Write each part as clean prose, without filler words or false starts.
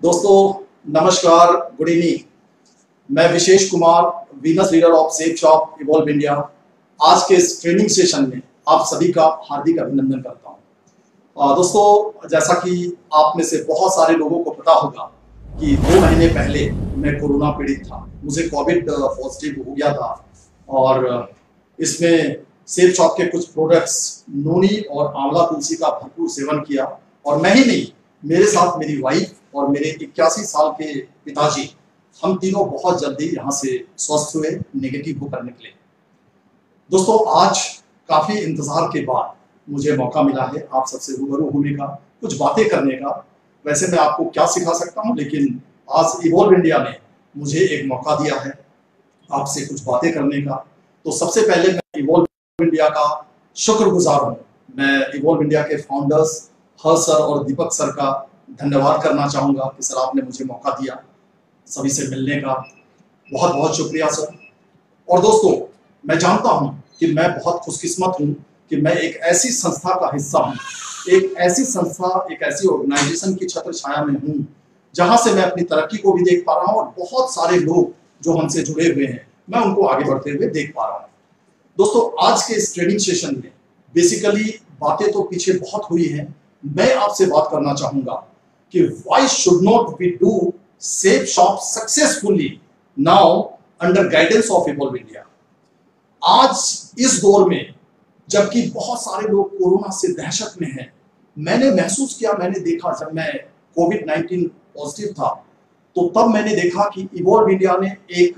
दोस्तों नमस्कार, good evening. मैं Vishesh Kumar, venus leader of Safe Shop evolve India, आज के इस ट्रेनिंग सेशन में आप सभी का हार्दिक अभिनंदन करता हूं। दोस्तों, जैसा कि आप में से बहुत सारे लोगों को पता होगा कि 2 महीने पहले मैं कोरोना पीड़ित था, मुझे कोविड पॉजिटिव हो गया था और इसमें सेफ शॉप के कुछ प्रोडक्ट्स नोनी और आंवला तुलसी का भरपूर सेवन किया और मैं ही नहीं, मेरे साथ मेरी वाइफ और मेरे 81 साल के पिताजी, हम तीनों बहुत जल्दी यहाँ से स्वस्थ हुए, नेगेटिव होकर निकले। दोस्तों, आज काफी इंतजार के बाद मुझे मौका मिला है आप सबसे रूबरू होने का, कुछ बातें करने का। वैसे मैं आपको क्या सिखा सकता हूँ, लेकिन आज इवॉल्व इंडिया ने मुझे एक मौका दिया है आपसे कुछ बातें करने का। तो सबसे पहले मैं इवॉल्व इंडिया का शुक्रगुजार हूँ। मैं इवॉल्व इंडिया के फाउंडर्स हर्ष सर और दीपक सर का धन्यवाद करना चाहूँगा कि सर आपने मुझे मौका दिया सभी से मिलने का। बहुत बहुत शुक्रिया सर। और दोस्तों, मैं जानता हूँ कि मैं बहुत खुशकिस्मत हूँ कि मैं एक ऐसी संस्था का हिस्सा हूँ, एक ऐसी संस्था, एक ऐसी ऑर्गेनाइजेशन की छत्र छाया में हूँ जहाँ से मैं अपनी तरक्की को भी देख पा रहा हूँ और बहुत सारे लोग जो हमसे जुड़े हुए हैं, मैं उनको आगे बढ़ते हुए देख पा रहा हूँ। दोस्तों, आज के इस ट्रेनिंग सेशन में बेसिकली बातें तो पीछे बहुत हुई हैं, मैं आपसे बात करना चाहूंगा कि why should not we do Safe Shop successfully now under guidance of Evolve India. आज इस दौर में जबकि बहुत सारे लोग कोरोना से दहशत में हैं, मैंने महसूस किया, मैंने देखा, जब मैं कोविड-19 पॉजिटिव था तो तब मैंने देखा कि इवॉल्व इंडिया ने एक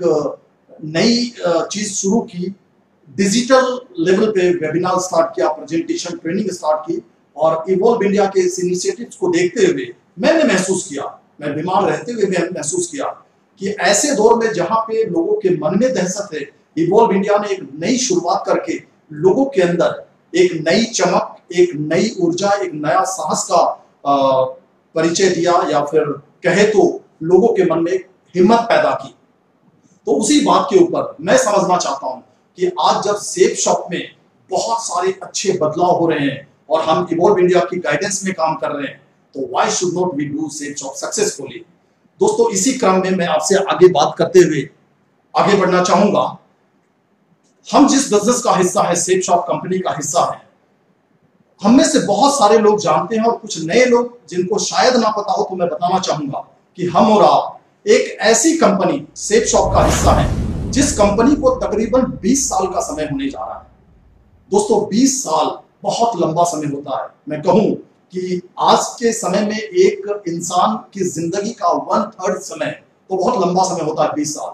नई चीज शुरू की, डिजिटल लेवल पे वेबिनार स्टार्ट किया, प्रेजेंटेशन ट्रेनिंग स्टार्ट की और इवॉल्व इंडिया के इस इनिशिएटिव्स को देखते हुए मैंने महसूस किया, मैं बीमार रहते हुए भी महसूस किया कि ऐसे दौर में जहां पे लोगों के मन में दहशत है, इवॉल्व इंडिया ने एक नई शुरुआत करके लोगों के अंदर एक नई चमक, एक नई ऊर्जा, एक नया साहस का परिचय दिया, या फिर कहे तो लोगों के मन में हिम्मत पैदा की। तो उसी बात के ऊपर मैं समझना चाहता हूं कि आज जब सेफ शॉप में बहुत सारे अच्छे बदलाव हो रहे हैं और हम इवॉल्व इंडिया की गाइडेंस में काम कर रहे हैं, तो why should not we do Safe Shop successfully. दोस्तों, इसी क्रम में मैं आपसे आगे बात करते हुए आगे बढ़ना चाहूंगा। हम जिस बिजनेस का हिस्सा है, सेफ शॉप कंपनी का हिस्सा है, हम में से बहुत सारे लोग जानते हैं और कुछ नए लोग जिनको शायद ना पता हो, तो मैं बताना चाहूंगा कि हम और आप एक ऐसी कंपनी सेफ शॉप का हिस्सा है जिस कंपनी को तकरीबन 20 साल का समय होने जा रहा है। दोस्तों, 20 साल बहुत लंबा समय होता है। मैं कहूं कि आज के समय में एक इंसान की जिंदगी का 1/3 समय तो बहुत लंबा समय होता है, 20 साल।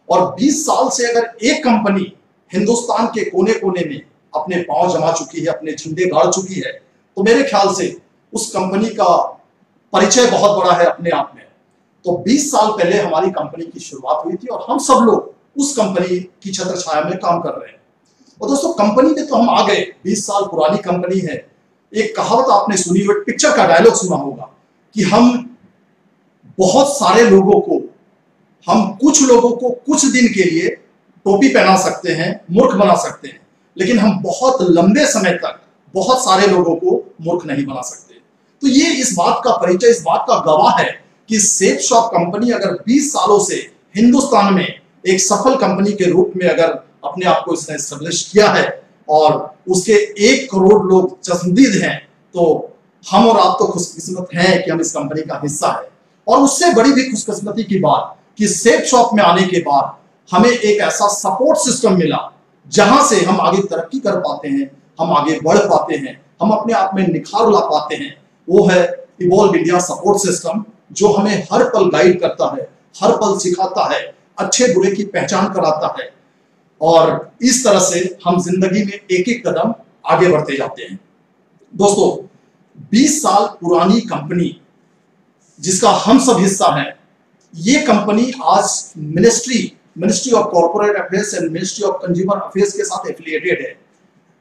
और 20 साल से अगर एक कंपनी हिंदुस्तान के कोने कोने में अपने पांव जमा चुकी है, अपने झंडे गाड़ चुकी है, तो मेरे ख्याल से उस कंपनी का परिचय बहुत बड़ा है अपने आप में। तो 20 साल पहले हमारी कंपनी की शुरुआत हुई थी और हम सब लोग उस कंपनी की छत्र छाया में काम कर रहे हैं। और दोस्तों, कंपनी में तो हम आ गए, 20 साल पुरानी कंपनी है। एक कहावत आपने सुनी हो, पिक्चर का डायलॉग सुना होगा कि हम बहुत सारे लोगों को, हम कुछ लोगों को कुछ दिन के लिए टोपी पहना सकते हैं, मूर्ख बना सकते हैं, लेकिन हम बहुत लंबे समय तक बहुत सारे लोगों को मूर्ख नहीं बना सकते। तो ये इस बात का परिचय, इस बात का गवाह है कि सेफ शॉप कंपनी अगर 20 सालों से हिंदुस्तान में एक सफल कंपनी के रूप में अगर अपने आप को इसने एस्टेब्लिश किया है और उसके 1 करोड़ लोग चश्मदीद हैं, तो हम और आप तो खुशकिस्मत हैं कि हम इस कंपनी का हिस्सा है। और उससे बड़ी भी खुशकिस्मती की बात कि सेफ शॉप में आने के बाद हमें एक ऐसा सपोर्ट सिस्टम मिला जहां से हम आगे तरक्की कर पाते हैं, हम आगे बढ़ पाते हैं, हम अपने आप में निखार ला पाते हैं। वो है इवॉल्व इंडिया सपोर्ट सिस्टम, जो हमें हर पल गाइड करता है, हर पल सिखाता है, अच्छे बुरे की पहचान कराता है और इस तरह से हम जिंदगी में एक एक कदम आगे बढ़ते जाते हैं। दोस्तों, 20 साल पुरानी कंपनी जिसका हम सब हिस्सा है, ये कंपनी आज ministry of corporate affairs and ministry of consumer affairs के साथ एफिलिएटेड है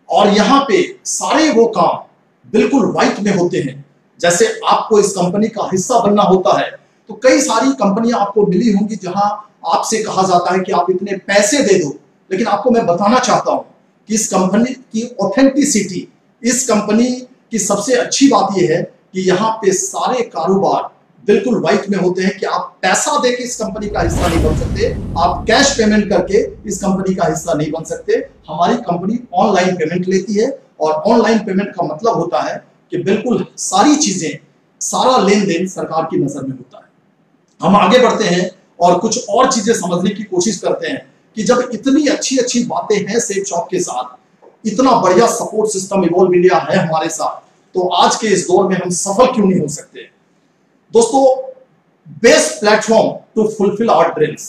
और यहाँ पे सारे वो काम बिल्कुल व्हाइट में होते हैं। जैसे आपको इस कंपनी का हिस्सा बनना होता है तो कई सारी कंपनियां आपको मिली होंगी जहां आपसे कहा जाता है कि आप इतने पैसे दे दो, लेकिन आपको मैं बताना चाहता हूं कि इस कंपनी की ऑथेंटिसिटी, इस कंपनी की सबसे अच्छी बात यह है कि यहाँ पे सारे कारोबार बिल्कुल व्हाइट में होते हैं कि आप पैसा देके इस कंपनी का हिस्सा नहीं बन सकते, आप कैश पेमेंट करके इस कंपनी का हिस्सा नहीं बन सकते। हमारी कंपनी ऑनलाइन पेमेंट लेती है और ऑनलाइन पेमेंट का मतलब होता है कि बिल्कुल सारी चीजें, सारा लेन देन सरकार की नजर में होता है। हम आगे बढ़ते हैं और कुछ और चीजें समझने की कोशिश करते हैं कि जब इतनी अच्छी अच्छी बातें हैं सेफ शॉप के साथ, इतना बढ़िया सपोर्ट सिस्टम इवॉल्व इंडिया है हमारे साथ, तो आज के इस दौर में हम सफल क्यों नहीं हो सकते। दोस्तों, best platform to fulfil our dreams.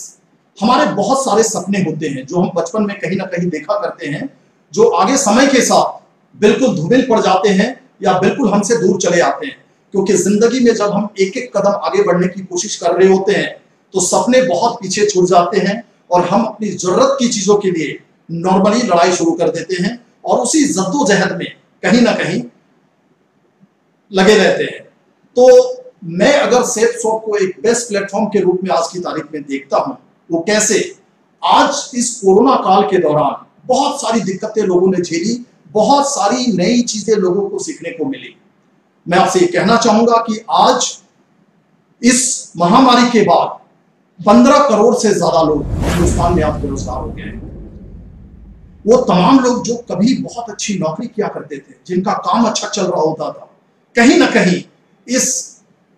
हमारे बहुत सारे सपने होते हैं जो हम बचपन में कहीं ना कहीं देखा करते हैं, जो आगे समय के साथ बिल्कुल धूमिल पड़ जाते हैं या बिल्कुल हमसे दूर चले आते हैं, क्योंकि जिंदगी में जब हम एक एक कदम आगे बढ़ने की कोशिश कर रहे होते हैं तो सपने बहुत पीछे छूट जाते हैं और हम अपनी जरूरत की चीजों के लिए नॉर्मली लड़ाई शुरू कर देते हैं और उसी जद्दोजहद में कहीं ना कहीं लगे रहते हैं। तो मैं अगर सेफ शॉप को एक बेस्ट प्लेटफॉर्म के रूप में आज की तारीख में देखता हूं, वो कैसे, आज इस कोरोना काल के दौरान बहुत सारी दिक्कतें लोगों ने झेली, बहुत सारी नई चीजें लोगों को सीखने को मिली। मैं आपसे ये कहना चाहूंगा कि आज इस महामारी के बाद 15 करोड़ से ज्यादा लोग हिंदुस्तान में आज बेरोजगार हो गए हैं। वो तमाम लोग जो कभी बहुत अच्छी नौकरी किया करते थे, जिनका काम अच्छा चल रहा होता था, कहीं ना कहीं इस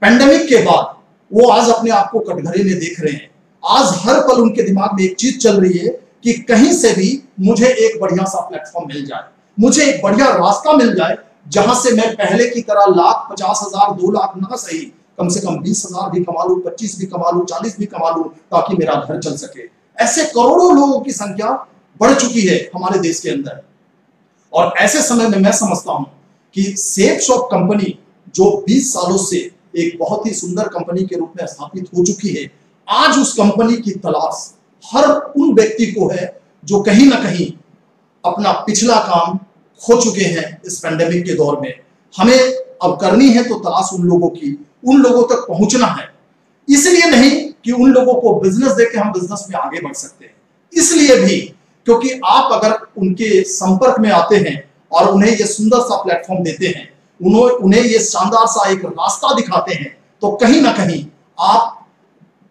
पेंडेमिक के बाद वो आज अपने आप को कटघरे में देख रहे हैं। आज हर पल उनके दिमाग में एक चीज चल रही है कि कहीं से भी मुझे एक बढ़िया सा प्लेटफॉर्म मिल जाए, मुझे एक बढ़िया रास्ता मिल जाए जहां से मैं पहले की तरह लाख, 50,000, 2 लाख ना सही, कम से कम 20,000 भी कमा लूं, 25 भी कमा लूं, 40 भी कमा लूं, ताकि मेरा घर चल सके। ऐसे करोड़ों लोगों की संख्या बढ़ चुकी है हमारे देश के अंदर। और ऐसे समय में मैं समझता हूं कि सेफ शॉप कंपनी जो 20 सालों से एक बहुत ही सुंदर कंपनी के रूप में स्थापित हो चुकी है, आज उस कंपनी की तलाश हर उन व्यक्ति को है जो कहीं ना कहीं अपना पिछला काम खो चुके हैं इस पेंडेमिक के दौर में। हमें अब करनी है तो तलाश उन लोगों की, उन लोगों तक पहुंचना है। इसलिए नहीं कि उन लोगों को बिजनेस देके हम बिजनेस में आगे बढ़ सकते हैं, इसलिए भी क्योंकि आप अगर उनके संपर्क में आते हैं और उन्हें ये सुंदर सा प्लेटफॉर्म देते हैं, उन्हें ये शानदार सा एक रास्ता दिखाते हैं, तो कहीं ना कहीं आप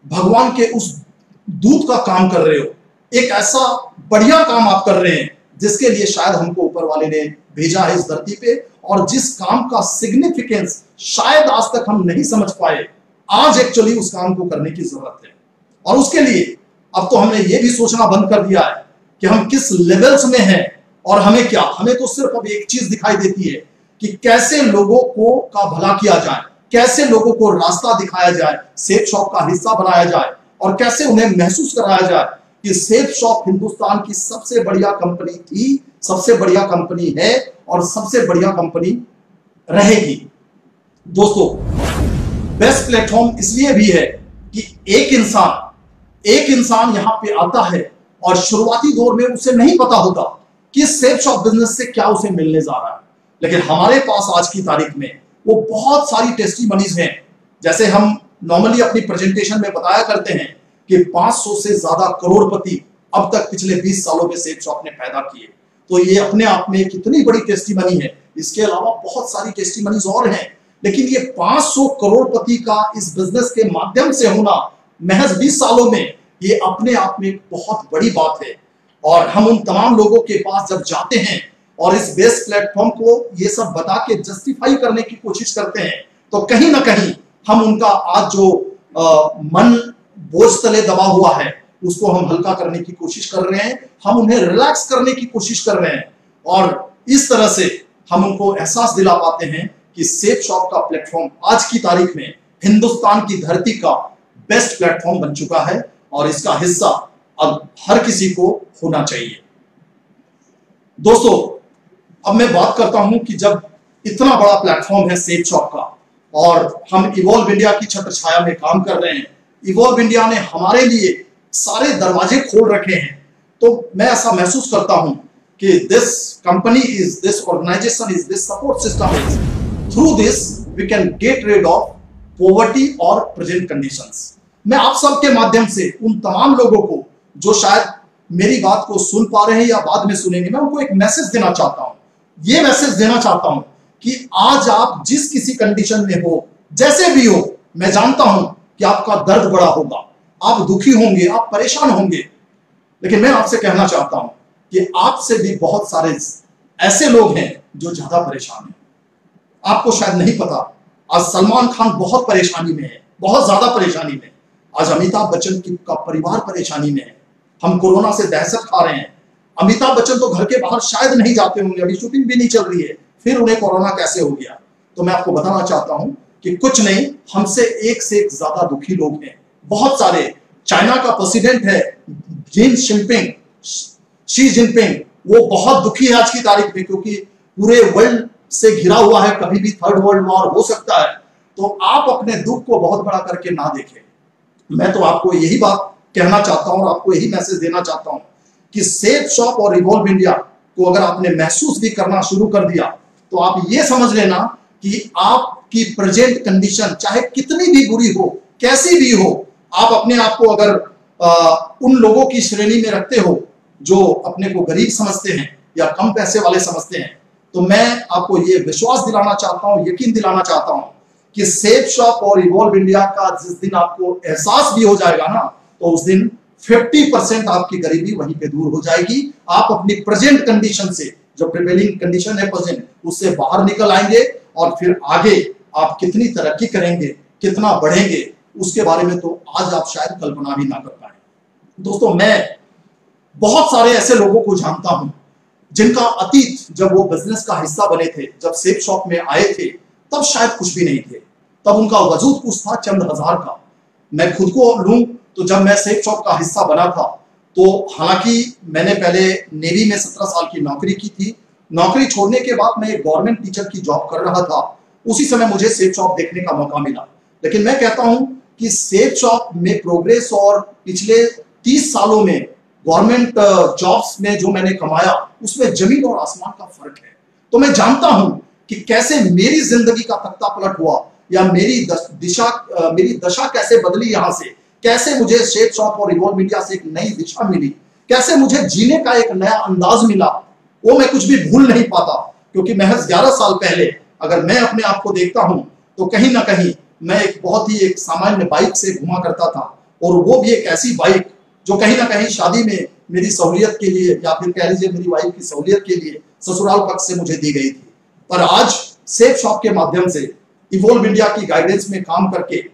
भगवान के उस दूत का काम कर रहे हो। एक ऐसा बढ़िया काम आप कर रहे हैं जिसके लिए शायद हमको ऊपर वाले ने भेजा है इस धरती पे, और जिस काम का सिग्निफिकेंस शायद आज तक हम नहीं समझ पाए, आज एक्चुअली उस काम को करने की जरूरत है। और उसके लिए अब तो हमने ये भी सोचना बंद कर दिया है कि हम किस लेवल्स में हैं और हमें क्या, हमें तो सिर्फ अब एक चीज दिखाई देती है कि कैसे लोगों को का भला किया जाए, कैसे लोगों को रास्ता दिखाया जाए, सेफ शॉप का हिस्सा बनाया जाए, और कैसे उन्हें महसूस कराया जाए कि सेफ शॉप हिंदुस्तान की सबसे बढ़िया कंपनी थी, सबसे बढ़िया कंपनी है और सबसे बढ़िया कंपनी रहेगी। दोस्तों, बेस्ट प्लेटफॉर्म इसलिए भी है कि एक इंसान यहां पे आता है और शुरुआती दौर में उसे नहीं पता होता कि सेफ शॉप बिजनेस से क्या उसे मिलने जा रहा है, लेकिन हमारे पास आज की तारीख में वो बहुत सारी टेस्टिमनीज हैं। जैसे हम नॉर्मली अपनी प्रेजेंटेशन में बताया करते हैं कि 500 से ज्यादा करोड़पति अब तक पिछले 20 सालों में सेफ शॉप ने पैदा किए, तो ये अपने आप में कितनी बड़ी टेस्टिमनी है। इसके अलावा बहुत सारी टेस्टिमनीज और हैं, लेकिन ये 500 करोड़पति का इस बिजनेस के माध्यम से होना महज 20 सालों में, ये अपने आप में एक बहुत बड़ी बात है। और हम उन तमाम लोगों के पास जब जाते हैं और इस बेस्ट प्लेटफॉर्म को ये सब बता के जस्टिफाई करने की कोशिश करते हैं, तो कहीं ना कहीं हम उनका आज जो मन बोझ तले दबा हुआ है उसको हम हल्का करने की कोशिश कर रहे हैं, हम उन्हें रिलैक्स करने की कोशिश कर रहे हैं, और इस तरह से हम उनको एहसास दिला पाते हैं कि सेफ शॉप का प्लेटफॉर्म आज की तारीख में हिंदुस्तान की धरती का बेस्ट प्लेटफॉर्म बन चुका है और इसका हिस्सा अब हर किसी को होना चाहिए। दोस्तों, अब मैं बात करता हूं कि जब इतना बड़ा प्लेटफॉर्म है सेफ शॉप का और हम इवॉल्व इंडिया की छत्र छाया में काम कर रहे हैं, इवॉल्व इंडिया ने हमारे लिए सारे दरवाजे खोल रखे हैं, तो मैं ऐसा महसूस करता हूं कि this company is, this organization is, this support system is, through this we can get rid of poverty और प्रेजेंट कंडीशंस। मैं आप सबके माध्यम से उन तमाम लोगों को जो शायद मेरी बात को सुन पा रहे हैं या बाद में सुनेंगे, मैं उनको एक मैसेज देना चाहता हूं। ये मैसेज देना चाहता हूं कि आज आप जिस किसी कंडीशन में हो, जैसे भी हो, मैं जानता हूं कि आपका दर्द बड़ा होगा, आप दुखी होंगे, आप परेशान होंगे, लेकिन मैं आपसे कहना चाहता हूं कि आपसे भी बहुत सारे ऐसे लोग हैं जो ज्यादा परेशान हैं। आपको शायद नहीं पता, आज सलमान खान बहुत परेशानी में है, बहुत ज्यादा परेशानी में। आज अमिताभ बच्चन का परिवार परेशानी में है। हम कोरोना से दहशत खा रहे हैं। अमिताभ बच्चन तो घर के बाहर शायद नहीं जाते होंगे, अभी शूटिंग भी नहीं चल रही है, फिर उन्हें कोरोना कैसे हो गया? तो मैं आपको बताना चाहता हूं कि कुछ नहीं, हमसे एक से एक ज्यादा दुखी लोग हैं, बहुत सारे। चाइना का प्रेसिडेंट है शी जिनपिंग, वो बहुत दुखी है आज की तारीख में, क्योंकि पूरे वर्ल्ड से घिरा हुआ है, कभी भी थर्ड वर्ल्ड वॉर हो सकता है। तो आप अपने दुख को बहुत बड़ा करके ना देखें। मैं तो आपको यही बात कहना चाहता हूं और आपको यही मैसेज देना चाहता हूं कि सेफ शॉप और इवॉल्व इंडिया को अगर आपने महसूस भी करना शुरू कर दिया तो आप ये समझ लेना कि आपकी प्रेजेंट कंडीशन चाहे कितनी भी बुरी हो, कैसी भी हो, आप अपने आप को अगर उन लोगों की श्रेणी में रखते हो जो अपने को गरीब समझते हैं या कम पैसे वाले समझते हैं, तो मैं आपको ये विश्वास दिलाना चाहता हूं, यकीन दिलाना चाहता हूं कि सेफ शॉप और इवॉल्व इंडिया का जिस दिन आपको एहसास भी हो जाएगा ना, तो उस दिन 50% आपकी गरीबी वहीं पे दूर हो जाएगी। आप अपनी प्रेजेंट कंडीशन से, जो प्रिवेलिंग कंडीशन है प्रेजेंट, उससे बाहर निकल आएंगे और फिर आगे आप कितनी तरक्की करेंगे, कितना बढ़ेंगे, उसके बारे में तो आज आप शायद कल्पना भी ना कर पाए। दोस्तों, मैं बहुत सारे ऐसे लोगों को जानता हूं जिनका अतीत, जब वो बिजनेस का हिस्सा बने थे, जब सेफ शॉप में आए थे, तब शायद कुछ भी नहीं थे, तब उनका वजूद कुछ था चंद हजार का। मैं खुद को लूं तो जब मैं सेफ शॉप का हिस्सा बना था, तो हालांकि मैंने पहले नेवी में 17 साल की नौकरी की थी। नौकरी छोड़ने के बाद मैं एक गवर्नमेंट टीचर की जॉब कर रहा था। उसी समय मुझे सेफ शॉप देखने का मौका मिला। लेकिन मैं कहता हूं कि सेफ शॉप में प्रोग्रेस और पिछले 30 सालों में गवर्नमेंट जॉब्स में जो मैंने कमाया, उसमें जमीन और आसमान का फर्क है। तो मैं जानता हूं कि कैसे मेरी जिंदगी का तख्ता पलट हुआ, या मेरी दशा कैसे बदली, यहां से कैसे मुझे सेफ शॉप और इवॉल्व इंडिया से एक नई दिशा मिली, कैसे मुझे जीने का एक नया अंदाज मिला, वो मैं कुछ भी भूल नहीं पाता। क्योंकि महज 11 साल पहले अगर मैं अपने आप को देखता हूं तो कहीं ना कहीं मैं एक बहुत ही एक सामान्य बाइक से घुमा करता था, और वो भी एक ऐसी बाइक जो कहीं ना कहीं शादी में मेरी सहूलियत के लिए, या फिर कह लीजिए मेरी वाइफ की सहूलियत के लिए ससुराल पक्ष से मुझे दी गई थी। पर आज सेफ शॉप के माध्यम से, इवॉल्व इंडिया की गाइडेंस में काम करके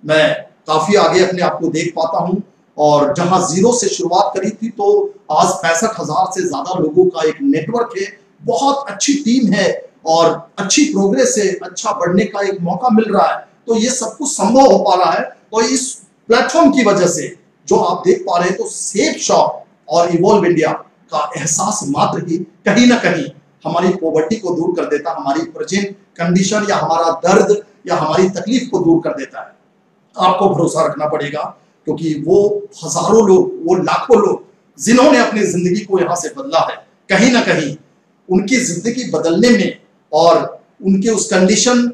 मैं काफी आगे अपने आप को देख पाता हूं। और जहां जीरो से शुरुआत करी थी, तो आज 65,000 से ज्यादा लोगों का एक नेटवर्क है, बहुत अच्छी टीम है और अच्छी प्रोग्रेस है, अच्छा बढ़ने का एक मौका मिल रहा है। तो ये सब कुछ संभव हो पा रहा है, तो इस प्लेटफॉर्म की वजह से जो आप देख पा रहे हैं, तो सेफ शॉप और इवॉल्व इंडिया का एहसास मात्र ही कहीं ना कहीं हमारी पॉवर्टी को दूर कर देता, हमारी प्रेजेंट कंडीशन या हमारा दर्द या हमारी तकलीफ को दूर कर देता है। आपको भरोसा रखना पड़ेगा, क्योंकि वो हजारों लोग, वो लाखों लोग जिन्होंने अपनी जिंदगी को यहां से बदला है, कहीं ना कहीं उनकी जिंदगी बदलने में और उनके उस कंडीशन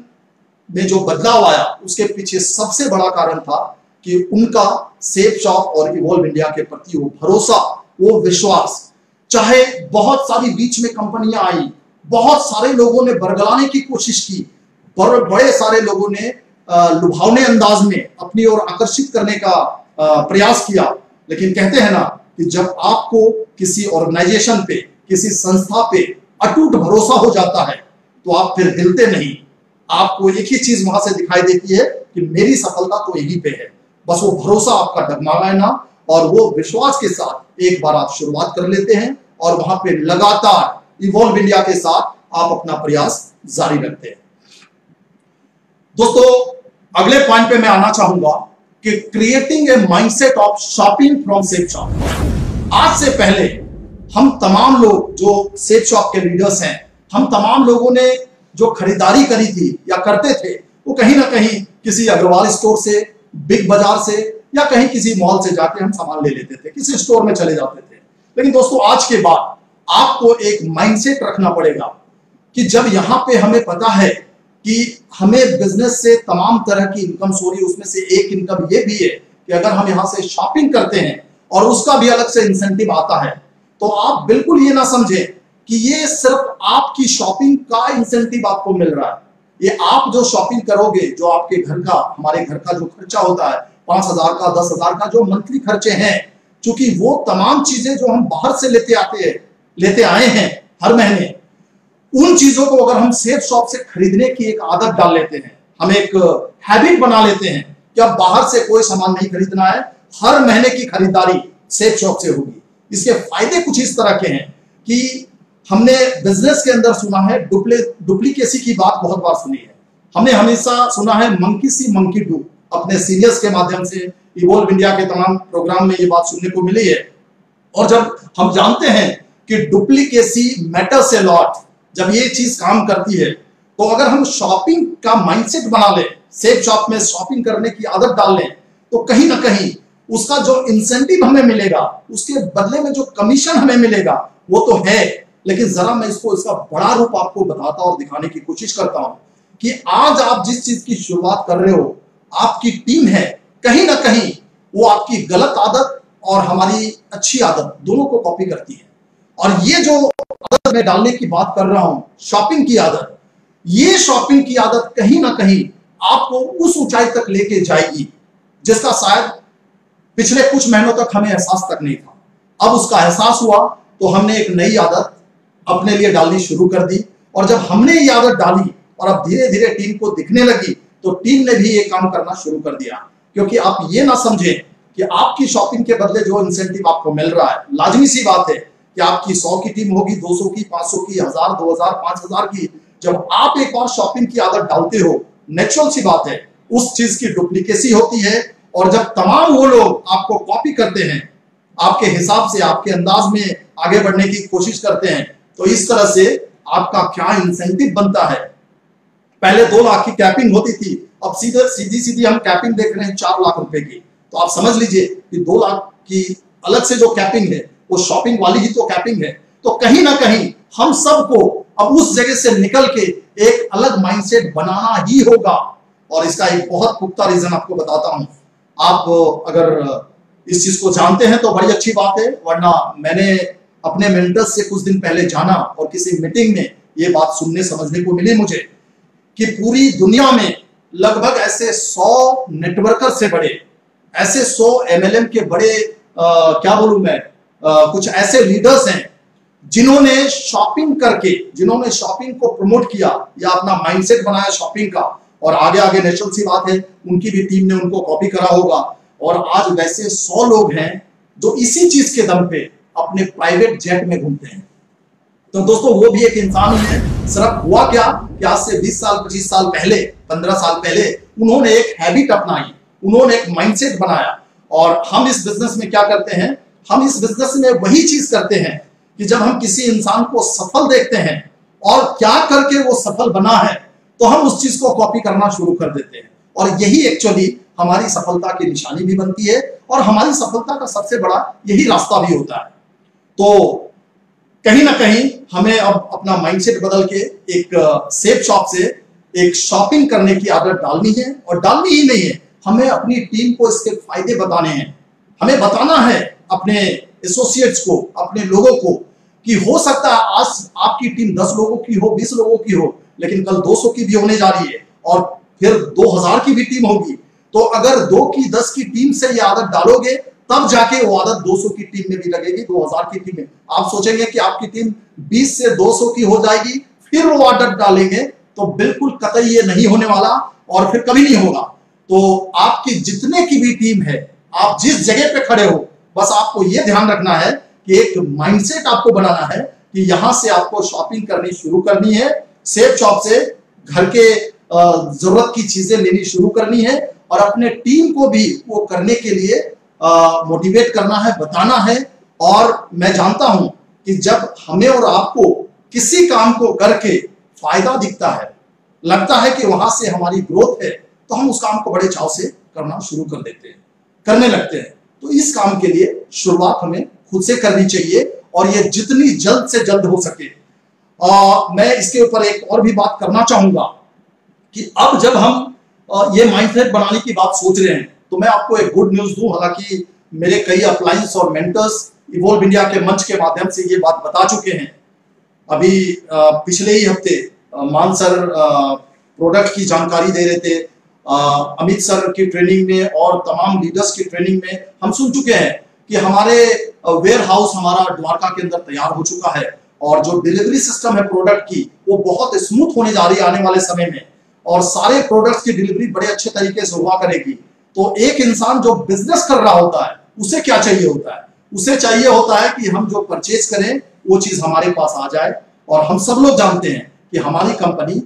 में जो बदलाव आया, उसके पीछे सबसे बड़ा कारण था कि उनका सेफ शॉप और इवॉल्व इंडिया के प्रति वो भरोसा, वो विश्वास। चाहे बहुत सारी बीच में कंपनियां आई, बहुत सारे लोगों ने बरगलाने की कोशिश की, बड़े सारे लोगों ने लुभावने अंदाज में अपनी ओर आकर्षित करने का प्रयास किया, लेकिन कहते हैं ना कि जब आपको किसी ऑर्गेनाइजेशन पे, किसी संस्था पे अटूट भरोसा हो जाता है, तो आप फिर हिलते नहीं। आपको एक ही चीज वहां से दिखाई देती है कि मेरी सफलता तो यहीं पे है। बस वो भरोसा आपका डगमगाए ना, और वो विश्वास के साथ एक बार आप शुरुआत कर लेते हैं और वहां पे लगातार इवॉल्व इंडिया के साथ आप अपना प्रयास जारी रखते हैं। दोस्तों, अगले पॉइंट पे मैं आना चाहूंगा कि creating a mindset of shopping from safe shop. आज से पहले हम तमाम लोग जो सेफ शॉप के लीडर्स हैं, हम तमाम लोगों ने जो खरीदारी करी थी या करते थे, वो कहीं ना कहीं किसी अग्रवाल स्टोर से, बिग बाजार से, या कहीं किसी मॉल से जाके हम सामान ले लेते थे, किसी स्टोर में चले जाते थे। लेकिन दोस्तों, आज के बाद आपको एक माइंडसेट रखना पड़ेगा कि जब यहां पे हमें पता है कि हमें बिजनेस से तमाम तरह की इनकम हो रही है, उसमें से एक इनकम ये भी है कि अगर हम यहां से शॉपिंग करते हैं और उसका भी अलग से इंसेंटिव आता है, तो आप बिल्कुल ये ना समझें कि ये सिर्फ आपकी शॉपिंग का इंसेंटिव आपको मिल रहा है। ये आप जो शॉपिंग करोगे, जो आपके घर का, हमारे घर का जो खर्चा होता है 5,000 का, 10,000 का, जो मंथली खर्चे हैं, क्योंकि वो तमाम चीजें जो हम बाहर से लेते आए हैं हर महीने, उन चीजों को अगर हम सेफ शॉप से खरीदने की एक आदत डाल लेते हैं, हम एक हैबिट बना लेते हैं कि अब बाहर से कोई सामान नहीं खरीदना है, हर महीने की खरीदारी सेफ शॉप से होगी। इसके फायदे कुछ इस तरह के हैं कि हमने बिजनेस के अंदर सुना है, डुप्लीकेसी की बात बहुत बार सुनी है। हमने हमेशा सुना है मंकी सी मंकी डू, अपने सीनियर्स के माध्यम से इवॉल्व इंडिया के तमाम प्रोग्राम में ये बात सुनने को मिली है। और जब हम जानते हैं कि डुप्लीकेसी मैटर्स ए लॉट, जब ये चीज काम करती है, तो अगर हम शॉपिंग का माइंडसेट बना लें, सेफ शॉप में शॉपिंग करने की आदत डाल लें, तो कहीं ना कहीं उसका जो इंसेंटिव हमें मिलेगा, उसके बदले में जो कमीशन हमें मिलेगा, वो तो है, लेकिन जरा मैं इसका बड़ा रूप आपको बताता और दिखाने की कोशिश करता हूं कि आज आप जिस चीज की शुरुआत कर रहे हो, आपकी टीम है, कहीं ना कहीं वो आपकी गलत आदत और हमारी अच्छी आदत दोनों को कॉपी करती है। और ये जो आदत मैं डालने की बात कर रहा हूं, शॉपिंग की आदत, ये शॉपिंग की आदत कहीं ना कहीं आपको उस ऊंचाई तक लेके जाएगी जिसका शायद पिछले कुछ महीनों तक हमें एहसास तक नहीं था। अब उसका एहसास हुआ तो हमने एक नई आदत अपने लिए डालनी शुरू कर दी, और जब हमने ये आदत डाली और अब धीरे धीरे टीम को दिखने लगी, तो टीम ने भी ये काम करना शुरू कर दिया। क्योंकि आप ये ना समझें कि आपकी शॉपिंग के बदले जो इंसेंटिव आपको मिल रहा है, लाजमी सी बात है कि आपकी 100 की टीम होगी, 200 की, 500 की, 1000, 2000, 5000 की, जब आप एक बार शॉपिंग की आदत डालते हो, नेचुरल सी बात है उस चीज की डुप्लीकेसी होती है। और जब तमाम वो लोग आपको कॉपी करते हैं, आपके हिसाब से, आपके अंदाज में आगे बढ़ने की कोशिश करते हैं, तो इस तरह से आपका क्या इंसेंटिव बनता है। पहले 2 लाख की कैपिंग होती थी, अब सीधी हम कैपिंग देख रहे हैं 4 लाख रुपए की। तो आप समझ लीजिए कि 2 लाख की अलग से जो कैपिंग है, वो शॉपिंग वाली ही तो कैपिंग है। तो कहीं ना कहीं हम सबको अब उस जगह से निकल के एक अलग माइंडसेट बनाना ही होगा। और इसका एक बहुत पुख्ता रीजन आपको बताता हूं। आप अगर इस चीज को जानते हैं तो बड़ी अच्छी बात है, वरना मैंने अपने मेंटर्स से कुछ दिन पहले जाना और किसी मीटिंग में ये बात सुनने समझने को मिली मुझे कि पूरी दुनिया में लगभग ऐसे 100 नेटवर्कर से बड़े, ऐसे 100 MLM के बड़े क्या बोलूं मैं, कुछ ऐसे लीडर्स हैं जिन्होंने शॉपिंग करके, जिन्होंने शॉपिंग को प्रमोट किया या अपना माइंडसेट बनाया शॉपिंग का, और आगे आगे नेचुरल सी बात है उनकी भी टीम ने उनको कॉपी करा होगा। और आज वैसे 100 लोग हैं जो इसी चीज के दम पे अपने प्राइवेट जेट में घूमते हैं। तो दोस्तों, वो भी एक इंसान ही है। सिर्फ हुआ क्या कि आज से 20 साल, 25 साल पहले, 15 साल पहले उन्होंने एक हैबिट अपनाई, उन्होंने एक माइंडसेट बनाया। और हम इस बिजनेस में क्या करते हैं, हम इस बिजनेस में वही चीज करते हैं कि जब हम किसी इंसान को सफल देखते हैं और क्या करके वो सफल बना है, तो हम उस चीज को कॉपी करना शुरू कर देते हैं। और यही एक्चुअली हमारी सफलता की निशानी भी बनती है, और हमारी सफलता का सबसे बड़ा यही रास्ता भी होता है। तो कहीं ना कहीं हमें अब अपना माइंडसेट बदल के एक सेफ शॉप से एक शॉपिंग करने की आदत डालनी है। और डालनी ही नहीं है, हमें अपनी टीम को इसके फायदे बताने हैं। हमें बताना है अपने एसोसिएट्स को, अपने लोगों को, कि हो सकता है आज आपकी टीम 10 लोगों की हो, 20 लोगों की हो, लेकिन कल 200 की भी होने जा रही है, और फिर 2000 की भी टीम होगी। तो अगर 2 की 10 की टीम से ये आदत डालोगे, तब जाके वो आदत 200 की टीम में भी लगेगी, 2000 की टीम में। आप सोचेंगे कि आपकी टीम 20 से 200 की हो जाएगी, फिर वो आदत डालेंगे, तो बिल्कुल कतई ये नहीं होने वाला, और फिर कभी नहीं होगा। तो आपकी जितने की भी टीम है, आप जिस जगह पे खड़े हो, बस आपको ये ध्यान रखना है कि एक माइंडसेट आपको बनाना है कि यहां से आपको शॉपिंग करनी शुरू करनी है, सेफ शॉप से घर के जरूरत की चीजें लेनी शुरू करनी है, और अपने टीम को भी वो करने के लिए मोटिवेट करना है, बताना है। और मैं जानता हूं कि जब हमें और आपको किसी काम को करके फायदा दिखता है, लगता है कि वहां से हमारी ग्रोथ है, तो हम उस काम को बड़े चाव से करना शुरू कर देते हैं, करने लगते हैं। तो इस काम के लिए शुरुआत हमें खुद से करनी चाहिए, और ये जितनी जल्द से जल्द हो सके। मैं इसके ऊपर एक और भी बात करना चाहूंगा कि अब जब हम ये माइंडसेट बनाने की बात सोच रहे हैं, तो मैं आपको एक गुड न्यूज दूं। हालांकि मेरे कई अपलाइंस और मेंटर्स इवॉल्व इंडिया के मंच के माध्यम से ये बात बता चुके हैं। अभी पिछले ही हफ्ते मान सर प्रोडक्ट की जानकारी दे रहे थे। अमित सर की ट्रेनिंग में और तमाम लीडर्स की ट्रेनिंग में हम सुन चुके हैं कि हमारे वेयर हाउस हमारा द्वारका के अंदर तैयार हो चुका है और जो डिलीवरी सिस्टम है प्रोडक्ट की वो बहुत स्मूथ होने जा रही है आने वाले समय में, और सारे प्रोडक्ट्स की डिलीवरी बड़े अच्छे तरीके से हुआ करेगी। तो एक इंसान जो बिजनेस कर रहा होता है उसे क्या चाहिए होता है? उसे चाहिए होता है कि हम जो परचेज करें वो चीज हमारे पास आ जाए। और हम सब लोग जानते हैं कि हमारी कंपनी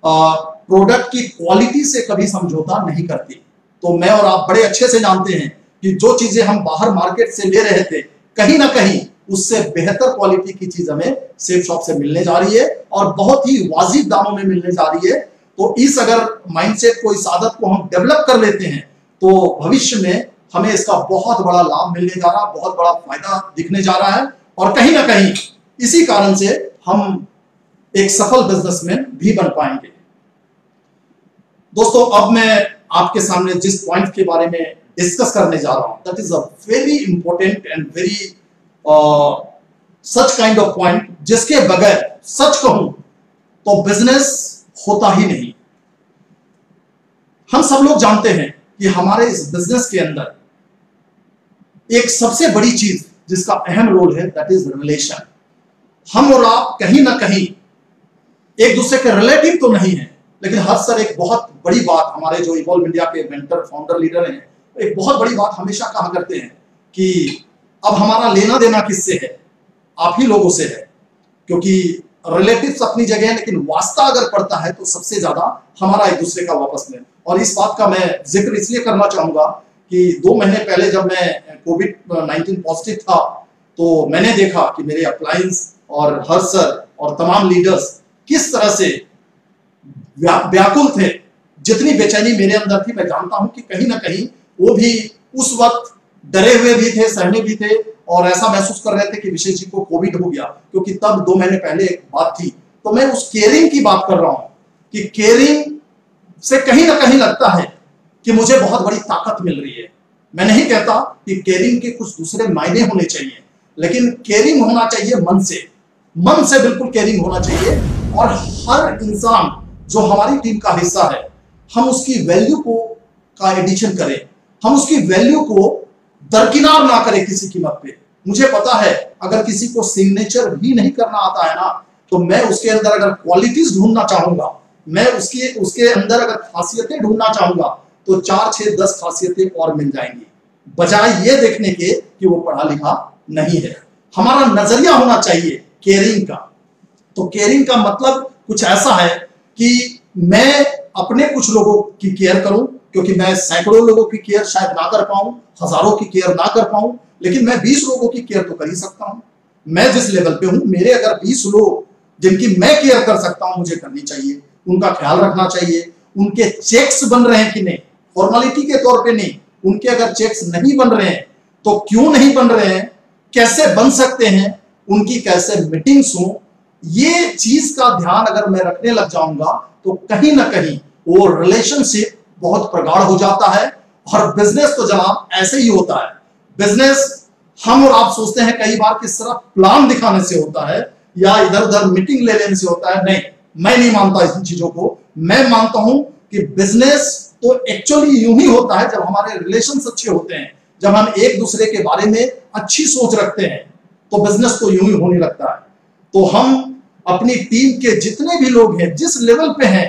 प्रोडक्ट की क्वालिटी से कभी समझौता नहीं करती। तो मैं और आप बड़े अच्छे से जानते हैं कि जो चीजें हम बाहर मार्केट से ले रहे थे कहीं ना कहीं उससे बेहतर क्वालिटी की चीज हमें सेफ शॉप से मिलने जा रही है और बहुत ही वाजिब दामों में मिलने जा रही है। तो इस अगर माइंडसेट को, इस आदत को हम डेवलप कर लेते हैं तो भविष्य में हमें इसका बहुत बड़ा लाभ मिलने जा रहा है, बहुत बड़ा फायदा दिखने जा रहा है और कहीं ना कहीं इसी कारण से हम एक सफल बिजनेसमैन भी बन पाएंगे। दोस्तों, अब मैं आपके सामने जिस पॉइंट के बारे में डिस्कस करने जा रहा हूं that is a very important and very such kind of point जिसके बगैर सच कहूं तो बिजनेस होता ही नहीं। हम सब लोग जानते हैं कि हमारे इस बिजनेस के अंदर एक सबसे बड़ी चीज जिसका अहम रोल है दैट इज रिलेशन। हम और आप कहीं ना कहीं एक दूसरे के रिलेटिव तो नहीं है, लेकिन हर सर एक बहुत बड़ी बात, हमारे जो इवॉल्व इंडिया के मेंटर फाउंडर लीडर हैं, एक बहुत बड़ी बात हमेशा कहा करते हैं कि अब हमारा लेना देना किससे है? आप ही लोगों से है। क्योंकि रिलेटिव्स अपनी जगह है लेकिन वास्ता अगर पड़ता है तो सबसे ज्यादा हमारा एक दूसरे का वापस में। और इस बात का मैं जिक्र इसलिए करना चाहूंगा कि 2 महीने पहले जब मैं कोविड-19 पॉजिटिव था तो मैंने देखा कि मेरे अप्लायंस और हर सर और तमाम लीडर्स किस तरह से व्याकुल थे। जितनी बेचैनी मेरे अंदर थी मैं जानता हूं कि कहीं ना कहीं वो भी उस वक्त डरे हुए भी थे, सहमे भी थे और ऐसा महसूस कर रहे थे कि विशेष जी को कोविड हो गया। क्योंकि तब 2 महीने पहले एक बात थी। तो मैं उस केयरिंग की बात कर रहा हूं कि केयरिंग से कहीं ना कहीं लगता है कि मुझे बहुत बड़ी ताकत मिल रही है। मैं नहीं कहता कि केयरिंग के कुछ दूसरे मायने होने चाहिए, लेकिन केयरिंग होना चाहिए मन से बिल्कुल केयरिंग होना चाहिए। और हर इंसान जो हमारी टीम का हिस्सा है हम उसकी वैल्यू को का एडिशन करें, हम उसकी वैल्यू को दरकिनार ना करें किसी कीमत पे। मुझे पता है अगर किसी को सिग्नेचर भी नहीं करना आता है ना तो मैं उसके अंदर अगर क्वालिटीज ढूंढना चाहूंगा, मैं उसके अंदर अगर खासियतें ढूंढना चाहूंगा तो 4, 6, 10 खासियतें और मिल जाएंगी, बजाय ये देखने के कि वो पढ़ा लिखा नहीं है। हमारा नजरिया होना चाहिए केयरिंग का। तो केयरिंग का मतलब कुछ ऐसा है कि मैं अपने कुछ लोगों की केयर करूं, क्योंकि मैं सैकड़ों लोगों की केयर शायद ना कर पाऊं, हजारों की केयर ना कर पाऊं, लेकिन मैं 20 लोगों की केयर तो कर ही सकता हूं। मैं जिस लेवल पे हूं मेरे अगर 20 लोग जिनकी मैं केयर कर सकता हूं मुझे करनी चाहिए, उनका ख्याल रखना चाहिए। उनके चेक्स बन रहे हैं कि नहीं, फॉर्मेलिटी के तौर पे नहीं, उनके अगर चेक्स नहीं बन रहे हैं तो क्यों नहीं बन रहे हैं, कैसे बन सकते हैं, उनकी कैसे मीटिंग्स हो, ये चीज का ध्यान अगर मैं रखने लग जाऊंगा तो कहीं ना कहीं वो रिलेशनशिप बहुत प्रगाढ़ हो जाता है। और बिजनेस तो जनाब ऐसे ही होता है। बिजनेस हम और आप सोचते हैं कई बार कि सिर्फ प्लान दिखाने से होता है या इधर उधर मीटिंग ले लेने से होता है। नहीं, मैं नहीं मानता इस चीजों को। मैं मानता हूं कि बिजनेस तो एक्चुअली यूं ही होता है जब हमारे रिलेशंस अच्छे होते हैं, जब हम एक दूसरे के बारे में अच्छी सोच रखते हैं तो बिजनेस तो यूं ही होने लगता है। तो हम अपनी टीम के जितने भी लोग हैं जिस लेवल पे हैं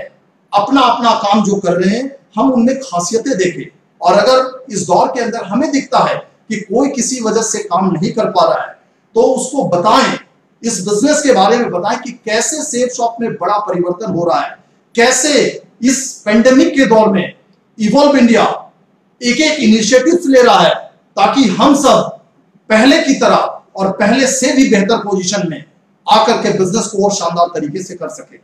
अपना अपना काम जो कर रहे हैं हम उनमें खासियतें देखें। और अगर इस दौर के अंदर हमें दिखता है कि कोई किसी वजह से काम नहीं कर पा रहा है तो उसको बताएं, इस बिजनेस के बारे में बताएं कि कैसे सेफ शॉप में बड़ा परिवर्तन हो रहा है, कैसे इस पेंडेमिक के दौर में इवॉल्व इंडिया एक एक इनिशिएटिव्स ले रहा है ताकि हम सब पहले की तरह और पहले से भी बेहतर पोजीशन में आकर के बिजनेस को और शानदार तरीके से कर सके।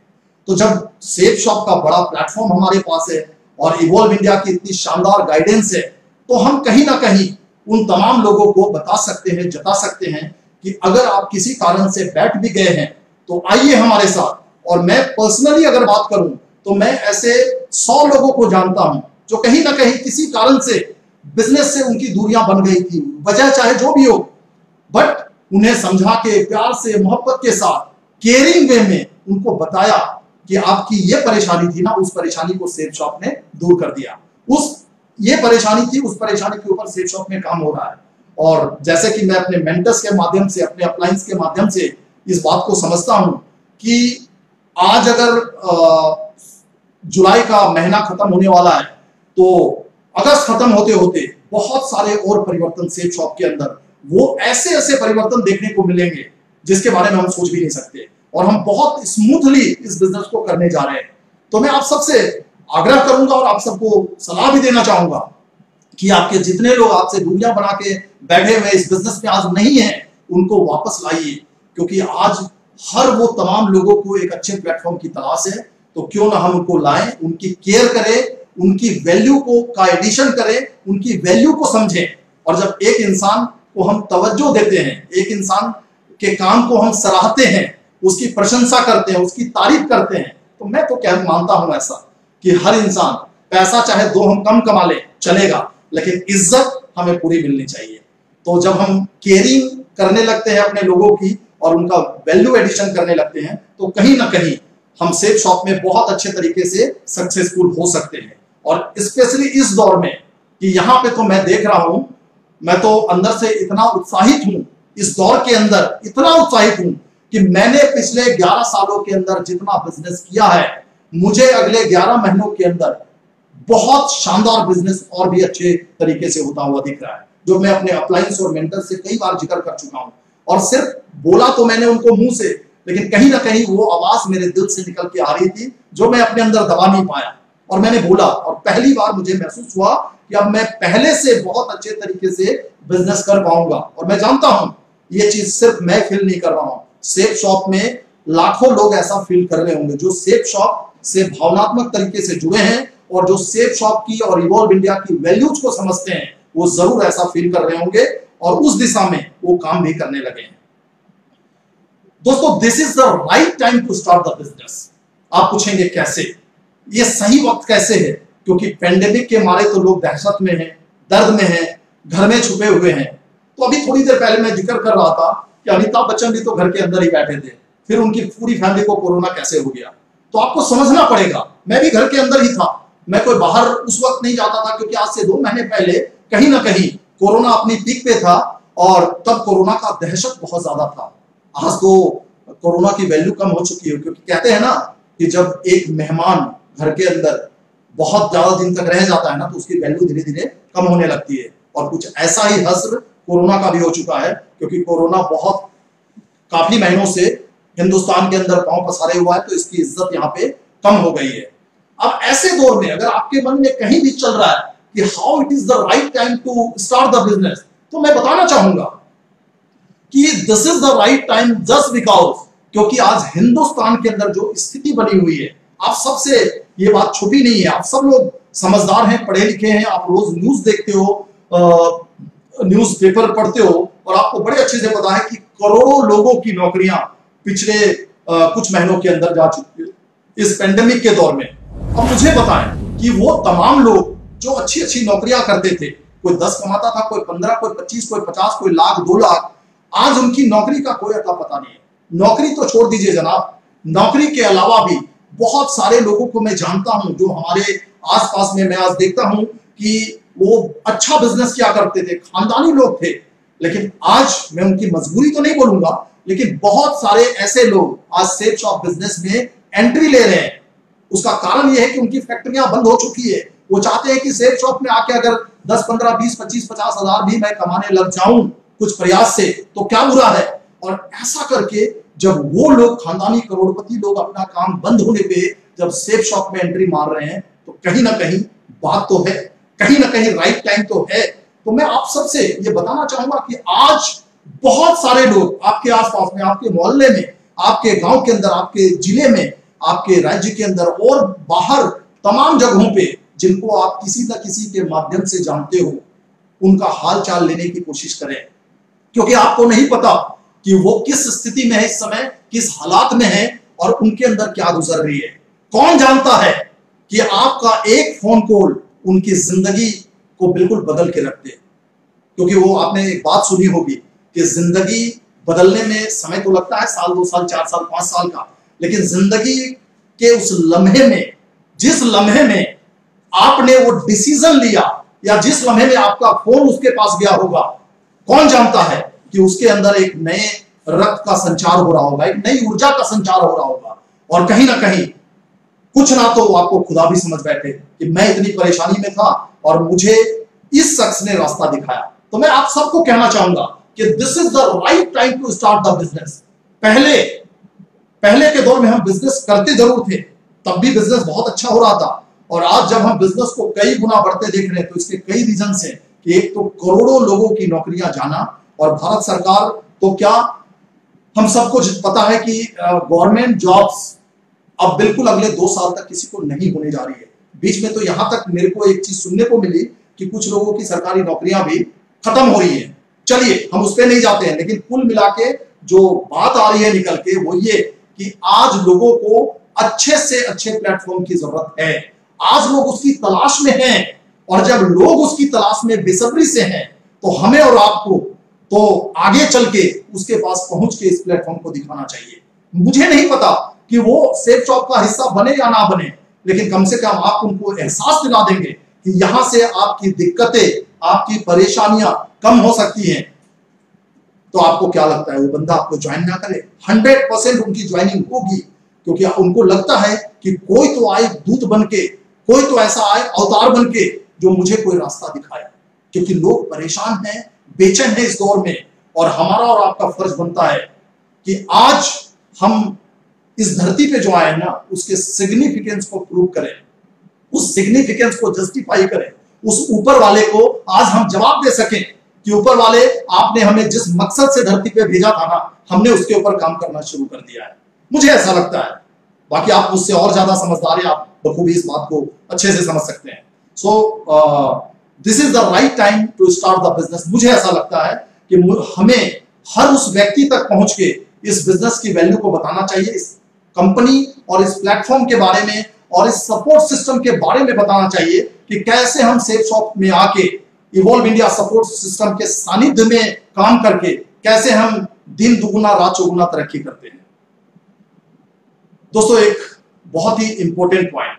तो जब सेफ शॉप का बड़ा प्लेटफॉर्म हमारे पास है और इवॉल्व इंडिया की इतनी शानदार गाइडेंस है तो हम कहीं ना कहीं उन तमाम लोगों को बता सकते हैं, जता सकते हैं कि अगर आप किसी कारण से बैठ भी गए हैं तो आइए हमारे साथ। और मैं पर्सनली अगर बात करूं तो मैं ऐसे 100 लोगों को जानता हूं जो कहीं ना कहीं किसी कारण से बिजनेस से उनकी दूरियां बन गई थी, वजह चाहे जो भी हो, बट उन्हें समझा के प्यार से मोहब्बत के साथ केयरिंग वे में उनको बताया कि आपकी ये परेशानी थी ना, उस परेशानी को सेफ शॉप ने दूर कर दिया। ये परेशानी थी, उस परेशानी के ऊपर सेफ शॉप में काम हो रहा है। और जैसे कि मैं अपने मेंटर्स के माध्यम से, अपने अपलाइंस के माध्यम से इस बात को समझता हूं कि आज अगर जुलाई का महीना खत्म होने वाला है तो अगस्त खत्म होते होते बहुत सारे और परिवर्तन सेफ शॉप के अंदर, वो ऐसे ऐसे परिवर्तन देखने को मिलेंगे जिसके बारे में हम सोच भी नहीं सकते, और हम बहुत स्मूथली इस बिजनेस को करने जा रहे हैं। तो मैं आप सबसे आग्रह करूंगा और आप सबको सलाह भी देना चाहूंगा कि आपके जितने लोग आपसे दूरियां बना के बैठे हुए इस बिजनेस में आज नहीं है, उनको वापस लाइए, क्योंकि आज हर वो तमाम लोगों को एक अच्छे प्लेटफॉर्म की तलाश है। तो क्यों ना हम उनको लाएं, उनकी केयर करें, उनकी वैल्यू को का एडिशन करें, उनकी वैल्यू को समझें। और जब एक इंसान को हम तवज्जो देते हैं, एक इंसान के काम को हम सराहते हैं, उसकी प्रशंसा करते हैं, उसकी तारीफ करते हैं, तो मैं तो क्या मानता हूं ऐसा कि हर इंसान, पैसा चाहे 2 हम कम कमा ले चलेगा, लेकिन इज्जत हमें पूरी मिलनी चाहिए। तो जब हम केयरिंग करने लगते हैं अपने लोगों की और उनका वैल्यू एडिशन करने लगते हैं, तो कहीं ना कहीं हम सेफ शॉप में बहुत अच्छे तरीके से सक्सेसफुल हो सकते हैं। और स्पेशली इस दौर में कि यहाँ पे तो मैं देख रहा हूं, मैं तो अंदर से इतना उत्साहित हूं, इस दौर के अंदर इतना उत्साहित हूं कि मैंने पिछले 11 सालों के अंदर जितना बिजनेस किया है, मुझे अगले 11 महीनों के अंदर बहुत शानदार बिजनेस और भी अच्छे तरीके से होता हुआ दिख रहा है, जो मैं अपने अपलाइंस और मेंटर से कई बार जिक्र कर चुका हूं। और सिर्फ बोला तो मैंने उनको मुंह से, लेकिन कहीं ना कहीं वो आवाज मेरे दिल से निकल के आ रही थी, जो मैं अपने अंदर दबा नहीं पाया। और मैंने बोला, और पहली बार मुझे महसूस हुआ कि अब मैं पहले से बहुत अच्छे तरीके से बिजनेस कर पाऊंगा। और मैं जानता हूं ये चीज सिर्फ मैं फील नहीं कर रहा हूं, सेफ शॉप में लाखों लोग ऐसा फील कर रहे होंगे जो सेफ शॉप से भावनात्मक तरीके से जुड़े हैं और जो सेफ शॉप की और इवॉल्व इंडिया की वैल्यूज को समझते हैं, वो जरूर ऐसा फील कर रहे होंगे और उस दिशा में वो काम भी करने लगे हैं। दोस्तों, this is the right time to start the business. आप पूछेंगे कैसे, ये सही वक्त कैसे है? क्योंकि पेंडेमिक के मारे तो लोग दहशत में हैं, दर्द में हैं, घर में छुपे हुए हैं। तो अभी थोड़ी देर पहले मैं जिक्र कर रहा था कि अमिताभ बच्चन भी तो घर के अंदर ही बैठे थे, फिर उनकी पूरी फैमिली को कोरोना कैसे हो गया। तो आपको समझना पड़ेगा, मैं भी घर के अंदर ही था, मैं कोई बाहर उस वक्त नहीं जाता था, क्योंकि आज से 2 महीने पहले कहीं ना कहीं कोरोना अपनी पीक पे था और तब कोरोना का दहशत बहुत ज्यादा था। आज तो कोरोना की वैल्यू कम हो चुकी है, क्योंकि कहते हैं ना कि जब एक मेहमान घर के अंदर बहुत ज्यादा दिन तक रह जाता है ना, तो उसकी वैल्यू धीरे धीरे कम होने लगती है। और कुछ ऐसा ही हस्र कोरोना का भी हो चुका है, क्योंकि कोरोना बहुत काफी महीनों से हिंदुस्तान के अंदर पांव पसारे हुआ है, तो इसकी इज्जत यहाँ पे कम हो गई है। अब ऐसे दौर में अगर आपके मन में कहीं भी चल रहा है कि how it is the right time to start the business, तो मैं बताना चाहूंगा कि this is the right time just because, क्योंकि आज हिंदुस्तान के अंदर जो स्थिति बनी हुई है, आप सबसे ये बात छुपी नहीं है, आप सब लोग समझदार हैं, पढ़े लिखे हैं, आप रोज न्यूज देखते हो, न्यूज पेपर पढ़ते हो, और आपको बड़े अच्छे से पता है कि करोड़ों लोगों की नौकरियां पिछले कुछ महीनों के अंदर जा चुकी है इस पेंडेमिक के दौर में। अब मुझे बताएं कि वो तमाम लोग जो अच्छी अच्छी नौकरियां करते थे, कोई 10 कमाता था, कोई 15, कोई 25, कोई 50, कोई लाख 2 लाख, आज उनकी नौकरी का कोई अता पता नहीं है। नौकरी तो छोड़ दीजिए जनाब, नौकरी के अलावा भी बहुत सारे लोगों को मैं जानता हूं जो हमारे आसपास में मैं आज देखता हूं कि वो अच्छा बिजनेस किया करते थे, खानदानी लोग थे, लेकिन आज मैं उनकी मजबूरी तो नहीं बोलूंगा, लेकिन बहुत सारे ऐसे लोग आज सेफ शॉप बिजनेस में एंट्री ले रहे हैं। उसका कारण यह है कि उनकी फैक्ट्रियां बंद हो चुकी है। वो चाहते हैं कि सेफ शॉप में आके अगर 10, 15, 20, 25, 50 हजार भी मैं कमाने लग जाऊं कुछ प्रयास से, तो क्या बुरा है। और ऐसा करके जब वो लोग खानदानी करोड़पति लोग अपना काम बंद होने पे जब सेफ शॉप में एंट्री मार रहे हैं, तो कहीं ना कहीं बात तो है, कहीं ना कहीं राइट टाइम तो है। तो मैं आप सबसे ये बताना चाहूंगा कि आज बहुत सारे लोग आपके आसपास में, आपके मोहल्ले में, आपके गांव के अंदर, आपके जिले में, आपके राज्य के अंदर और बाहर तमाम जगहों पे, जिनको आप किसी न किसी के माध्यम से जानते हो, उनका हाल चाल लेने की कोशिश करें, क्योंकि आपको नहीं पता कि वो किस स्थिति में है इस समय, किस हालात में है और उनके अंदर क्या गुजर रही है। कौन जानता है कि आपका एक फोन कॉल उनकी जिंदगी को बिल्कुल बदल के रख दे। क्योंकि वो आपने एक बात सुनी होगी कि जिंदगी बदलने में समय तो लगता है, साल, 2 साल, 4 साल, 5 साल का, लेकिन जिंदगी कि उस लम्हे में, जिस लम्हे में आपने वो डिसीजन लिया या जिस लम्हे में आपका फोन उसके पास गया होगा, कौन जानता है कि उसके अंदर एक नए रक्त का संचार हो रहा होगा, एक नई ऊर्जा का संचार हो रहा होगा। और कहीं ना कहीं कुछ ना तो आपको खुदा भी समझ बैठे कि मैं इतनी परेशानी में था और मुझे इस शख्स ने रास्ता दिखाया। तो मैं आप सबको कहना चाहूंगा कि this is the right time to start the business. पहले के दौर में हम बिजनेस करते जरूर थे, तब भी बिजनेस बहुत अच्छा हो रहा था। और आज जब हम बिजनेस को कई गुना बढ़ते देख रहे हैं तो इसके कई रीजन हैं कि एक तो करोड़ों लोगों की नौकरियां जाना, और भारत सरकार तो क्या, हम सबको पता है कि गवर्नमेंट जॉब्स अब बिल्कुल अगले 2 साल तक किसी को नहीं होने जा रही है। बीच में तो यहां तक मेरे को एक चीज सुनने को मिली कि कुछ लोगों की सरकारी नौकरियां भी खत्म हो रही है। चलिए हम उस पर नहीं जाते हैं, लेकिन कुल मिला के जो बात आ रही है निकल के वो ये कि आज लोगों को अच्छे से अच्छे प्लेटफॉर्म की जरूरत है। आज लोग उसकी तलाश में हैं, और जब लोग उसकी तलाश में बेसब्री से हैं तो हमें और आपको तो आगे चल के उसके पास पहुंच के इस प्लेटफॉर्म को दिखाना चाहिए। मुझे नहीं पता कि वो सेफ शॉप का हिस्सा बने या ना बने, लेकिन कम से कम आप उनको एहसास दिला देंगे कि यहां से आपकी दिक्कतें, आपकी परेशानियां कम हो सकती हैं। तो आपको क्या लगता है वो बंदा आपको ज्वाइन ना करे? 100% उनकी ज्वाइनिंग होगी, क्योंकि उनको लगता है कि कोई तो आए दूत बन के, कोई तो ऐसा आए अवतार बन के जो मुझे कोई रास्ता दिखाए। क्योंकि लोग परेशान हैं, बेचैन हैं इस दौर में, और हमारा और आपका फर्ज बनता है कि आज हम इस धरती पे जो आए हैं ना, उसके सिग्निफिकेंस को प्रूव करें, उस सिग्निफिकेंस को जस्टिफाई करें, उस ऊपर वाले को आज हम जवाब दे सकें कि ऊपर वाले, आपने हमें जिस मकसद से धरती पे भेजा था ना, हमने उसके ऊपर काम करना शुरू कर दिया है। मुझे ऐसा लगता है। बाकी आप मुझसे और ज्यादा समझदार हैं, आप बखूबी इस बात को अच्छे से समझ सकते हैं। So this is the right time to start the business. मुझे ऐसा लगता है कि हमें हर उस व्यक्ति तक पहुंच के इस बिजनेस की वैल्यू को बताना चाहिए, इस कंपनी और इस प्लेटफॉर्म के बारे में और इस सपोर्ट सिस्टम के बारे में बताना चाहिए कि कैसे हम सेफ शॉप में आके इवॉल्व इंडिया सपोर्ट सिस्टम के सानिध्य में काम करके कैसे हम दिन दुगुना रात चौगुना तरक्की करते हैं। दोस्तों, एक बहुत ही इंपॉर्टेंट पॉइंट,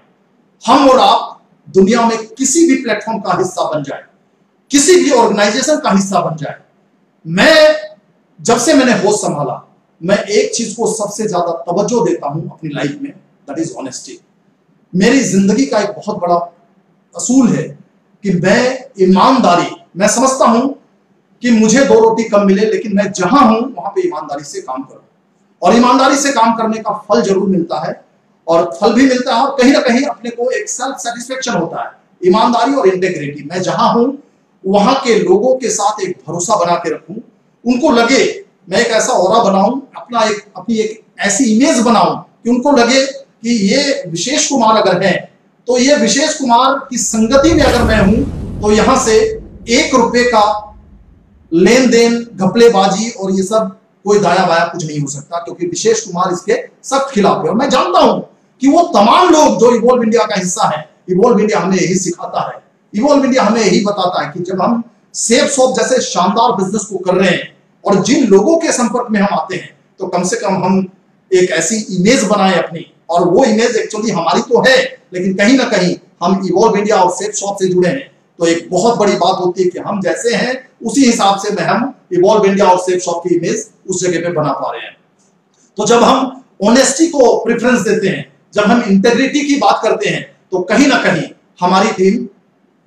हम और आप दुनिया में किसी भी प्लेटफॉर्म का हिस्सा बन जाए, किसी भी ऑर्गेनाइजेशन का हिस्सा बन जाए, जब से मैंने होश संभाला, मैं एक चीज को सबसे ज्यादा तवज्जो देता हूं अपनी लाइफ में, दैट इज ऑनेस्टी। मेरी जिंदगी का एक बहुत बड़ा असूल है कि मैं समझता हूं कि मुझे 2 रोटी कम मिले, लेकिन मैं जहां हूं वहां पे ईमानदारी से काम करूं, और ईमानदारी से काम करने का फल जरूर मिलता है, और फल भी मिलता है, और कहीं ना कहीं अपने को एक सेल्फ सेटिस्फेक्शन होता है। ईमानदारी और इंटेग्रिटी, मैं जहां हूं वहां के लोगों के साथ एक भरोसा बना के रखूं, उनको लगे मैं एक ऐसा ऑरा बनाऊं, अपनी एक ऐसी इमेज बनाऊं कि उनको लगे कि ये विशेष कुमार अगर है तो ये विशेष कुमार की संगति में अगर मैं हूं तो यहां से 1 रुपए का लेन देन, घपलेबाजी और ये सब कोई दाया बाया कुछ नहीं हो सकता, क्योंकि विशेष कुमार इसके सख्त खिलाफ है। और मैं जानता हूं कि वो तमाम लोग जो इवॉल्व इंडिया का हिस्सा है, इवॉल्व इंडिया हमें यही सिखाता है, इवॉल्व इंडिया हमें यही बताता है कि जब हम सेफ शॉप जैसे शानदार बिजनेस को कर रहे हैं और जिन लोगों के संपर्क में हम आते हैं, तो कम से कम हम एक ऐसी इमेज बनाएं अपनी, और वो इमेज एक्चुअली हमारी तो है, लेकिन कहीं ना कहीं हम इवॉल्व इंडिया और सेफ शॉप से जुड़े हैं, तो एक बहुत बड़ी बात होती है कि हम जैसे हैं उसी हिसाब से हम इवॉल्व इंडिया और सेफ शॉप की इमेज उस जगह पे बना पा रहे हैं। तो जब हम ऑनेस्टी को प्रेफरेंस देते हैं, जब हम इंटेग्रिटी की बात करते हैं, तो कहीं ना कहीं हमारी टीम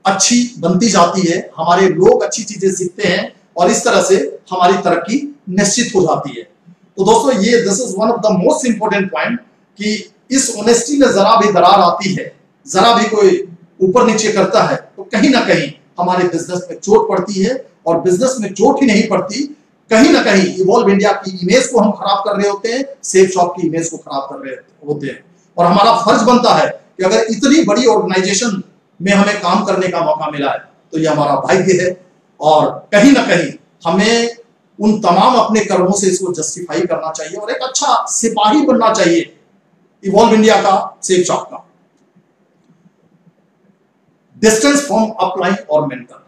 अच्छी बनती जाती है, हमारे लोग अच्छी चीजें सीखते हैं, और इस तरह से हमारी तरक्की निश्चित हो जाती है। तो दोस्तों, ये this is one of the most important point कि इस ऑनेस्टी में जरा भी दरार आती है, जरा भी कोई ऊपर नीचे करता है, तो कहीं ना कहीं हमारे बिजनेस में चोट पड़ती है। और बिजनेस में चोट ही नहीं पड़ती, कहीं ना कहीं इवॉल्व इंडिया की इमेज को हम खराब कर रहे होते हैं, सेफ शॉप की इमेज को खराब कर रहे होते हैं। और हमारा फर्ज बनता है कि अगर इतनी बड़ी ऑर्गेनाइजेशन में हमें काम करने का मौका मिला है तो ये हमारा भाग्य है, और कहीं ना कहीं हमें उन तमाम अपने कर्मों से इसको जस्टिफाई करना चाहिए और एक अच्छा सिपाही बनना चाहिए इवॉल्व इंडिया का, सेफ शॉप का। डिस्टेंस फ्रॉम अपलाइन और मेंटर।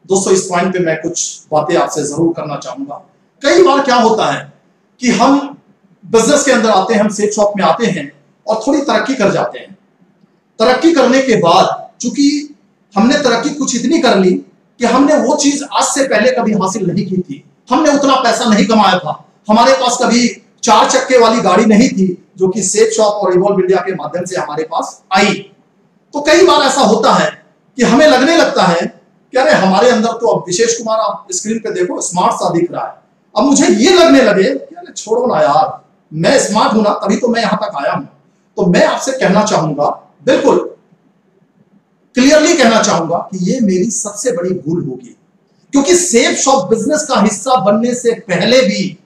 दोस्तों, इस पॉइंट पे मैं कुछ बातें आपसे जरूर करना चाहूंगा। कई बार क्या होता है कि हम बिजनेस के अंदर आते हैं, हम सेफ शॉप में आते हैं, और थोड़ी तरक्की कर जाते हैं। तरक्की करने के बाद चूंकि हमने तरक्की कुछ इतनी कर ली कि हमने वो चीज आज से पहले कभी हासिल नहीं की थी, हमने उतना पैसा नहीं कमाया था, हमारे पास कभी 4 चक्के वाली गाड़ी नहीं थी जो कि सेफ शॉप और इवॉल्व इंडिया के माध्यम से हमारे पास आई। तो कई बार ऐसा होता है कि हमें लगने लगता है कि अरे हमारे अंदर तो अब विशेष कुमार, आप स्क्रीन पे देखो स्मार्ट सा दिख रहा है, अब मुझे ये लगने लगे कि अरे छोड़ो ना यार, मैं स्मार्ट हूं ना, तभी तो मैं यहां तक आया हूं। तो मैं आपसे कहना चाहूंगा, बिल्कुल क्लियरली कहना चाहूंगा कि ये मेरी सबसे बड़ी भूल होगी, क्योंकि सेफ शॉप बिजनेस का हिस्सा बनने से पहले भी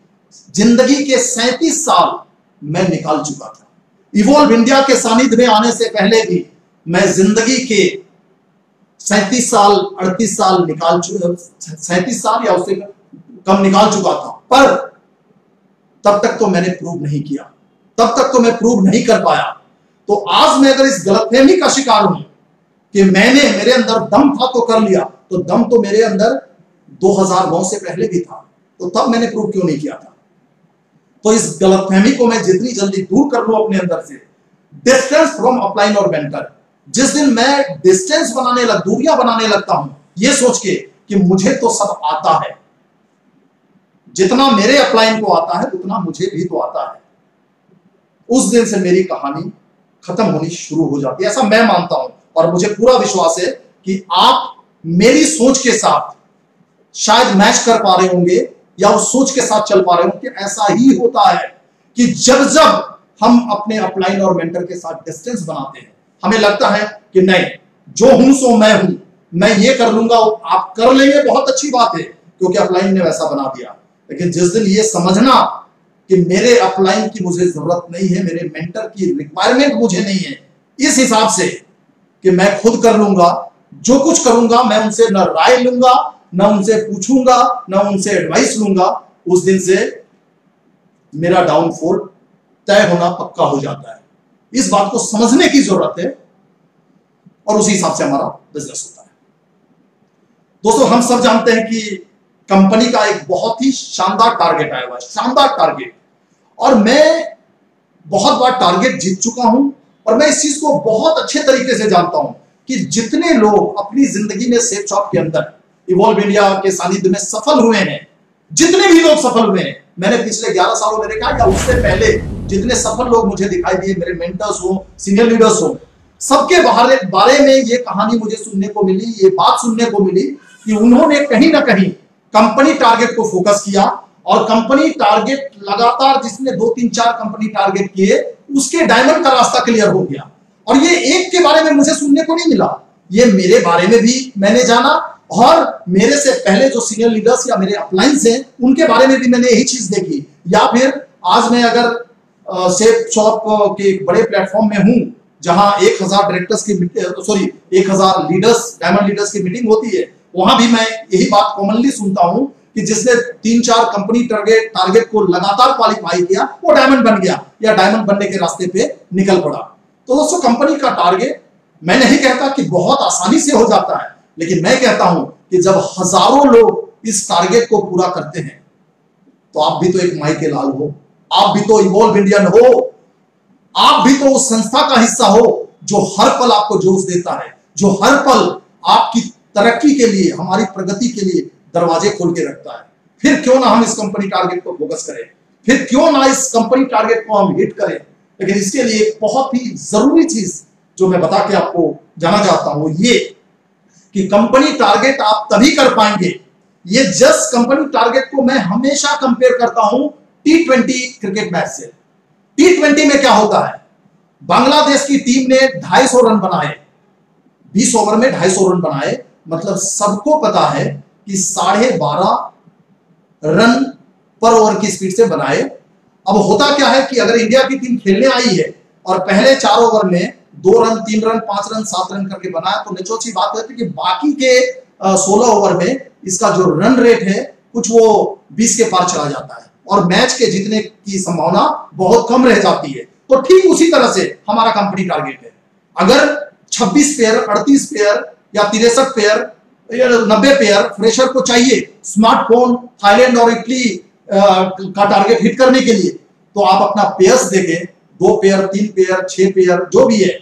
जिंदगी के 37 साल मैं निकाल चुका था। इवॉल्व इंडिया के सानिध्य में आने से पहले भी मैं जिंदगी के 37 साल 38 साल 37 साल या उससे कम निकाल चुका था, पर तब तक तो मैंने प्रूव नहीं किया, तब तक तो मैं प्रूव नहीं कर पाया। तो आज मैं अगर इस गलतफहमी का शिकार हूं कि मेरे अंदर दम था तो कर लिया, तो दम तो मेरे अंदर 2009 से पहले भी था, तो तब मैंने प्रूव क्यों नहीं किया था। तो इस गलतफहमी को मैं जितनी जल्दी दूर कर लूं अपने अंदर से, डिस्टेंस फ्रॉम अपलाइन और मेंटर, जिस दिन मैं डिस्टेंस दूरियां बनाने लगता हूं ये सोच के कि मुझे तो सब आता है, जितना मेरे अपलाइन को आता है उतना मुझे भी तो आता है, उस दिन से मेरी कहानी खत्म होनी शुरू हो जाती है, ऐसा मैं मानता हूं। और मुझे पूरा विश्वास है कि आप मेरी सोच के साथ शायद मैच कर पा रहे होंगे या उस सोच के साथ चल पा रहे होंगे कि ऐसा ही होता है कि जब जब हम अपने अपलाइन और मेंटर के साथ डिस्टेंस बनाते हैं, हमें लगता है कि नहीं, जो हूं सो मैं हूं, मैं ये कर लूंगा, आप कर लेंगे, बहुत अच्छी बात है क्योंकि अपलाइन ने वैसा बना दिया। लेकिन जिस दिन ये समझना कि मेरे अपलाइन की मुझे जरूरत नहीं है, मेरे मेंटर की रिक्वायरमेंट मुझे नहीं है, इस हिसाब से कि मैं खुद कर लूंगा, जो कुछ करूंगा मैं उनसे न राय लूंगा, न उनसे पूछूंगा, न उनसे एडवाइस लूंगा, उस दिन से मेरा डाउनफॉल तय होना पक्का हो जाता है। इस बात को समझने की जरूरत है और उसी हिसाब से हमारा बिजनेस होता है। दोस्तों, हम सब जानते हैं कि कंपनी का एक बहुत ही शानदार टारगेट आया हुआ है, शानदार टारगेट, और मैं बहुत बार टारगेट जीत चुका हूं और मैं इस चीज को बहुत अच्छे तरीके से जानता हूं कि जितने लोग अपनी जिंदगी में सेफ शॉप के अंदर इवॉल्व इंडिया के सानिध्य में सफल हुए हैं, जितने भी लोग सफल हुए हैं, मैंने पिछले 11 सालों में देखा या उससे पहले जितने सफल लोग मुझे दिखाई दिए, मेरे मेंटर्स हो, सीनियर लीडर्स हो, सबके बारे में ये कहानी मुझे सुनने को मिली, ये बात सुनने को मिली कि उन्होंने कहीं ना कहीं कंपनी टारगेट को फोकस किया और कंपनी टारगेट लगातार, जिसने 2 3 4 कंपनी टारगेट किए, उसके डायमंड का रास्ता क्लियर हो गया। और ये एक के बारे में मुझे सुनने को नहीं मिला, ये मेरे बारे में भी मैंने जाना और मेरे से पहले जो सीनियर लीडर्स या मेरे अपलाइंस हैं उनके बारे में भी मैंने यही चीज देखी। या फिर आज मैं अगर सेफ शॉप के एक बड़े प्लेटफॉर्म में हूं जहां 1000 डायरेक्टर्स की 1000 लीडर्स, डायमंड लीडर्स की मीटिंग होती है, वहां भी मैं यही बात कॉमनली सुनता हूं कि जिसने 3 4 कंपनी टारगेट को लगातार क्वालिफाई किया वो डायमंड बन गया या डायमंड बनने के रास्ते पे निकल पड़ा। तो दोस्तों, कंपनी का टारगेट मैं नहीं कहता कि बहुत आसानी से हो जाता है, लेकिन मैं कहता हूं कि जब हजारों लोग इस टारगेट को पूरा करते हैं तो आप भी तो एक माई के लाल हो, आप भी तो इवॉल्व इंडियन हो, आप भी तो उस संस्था का हिस्सा हो जो हर पल आपको जोश देता है, जो हर पल आपकी तरक्की के लिए, हमारी प्रगति के लिए दरवाजे खोल के रखता है। फिर क्यों ना हम इस कंपनी टारगेट को फोकस करें, फिर क्यों ना इस कंपनी टारगेट को हम हिट करें। लेकिन इसके लिए एक बहुत ही जरूरी चीज जो मैं बता के आपको जाना चाहता हूं, ये कि कंपनी टारगेट आप तभी कर पाएंगे, ये जस्ट कंपनी टारगेट को मैं हमेशा कंपेयर करता हूं T20 क्रिकेट मैच से। T20 में क्या होता है, बांग्लादेश की टीम ने 250 रन बनाए, 20 ओवर में 250 रन बनाए, मतलब सबको पता है कि 12.5 रन पर ओवर की स्पीड से बनाए। अब होता क्या है कि अगर इंडिया की टीम खेलने आई है और पहले 4 ओवर में 2 रन, 3 रन, 5 रन, 7 रन करके बनाया, तो निचोची बात है कि बाकी के 16 ओवर में इसका जो रन रेट है कुछ वो 20 के पार चला जाता है और मैच के जीतने की संभावना बहुत कम रह जाती है। तो ठीक उसी तरह से हमारा कंपनी टारगेट है, अगर 26 पेयर, 38 पेयर या 63 पेयर या 90 पेयर फ्रेशर को चाहिए स्मार्टफोन, थाईलैंड और इटली का टारगेट हिट करने के लिए, तो आप अपना पेयर्स देखें, 2 पेयर 3 पेयर 6 पेयर जो भी है,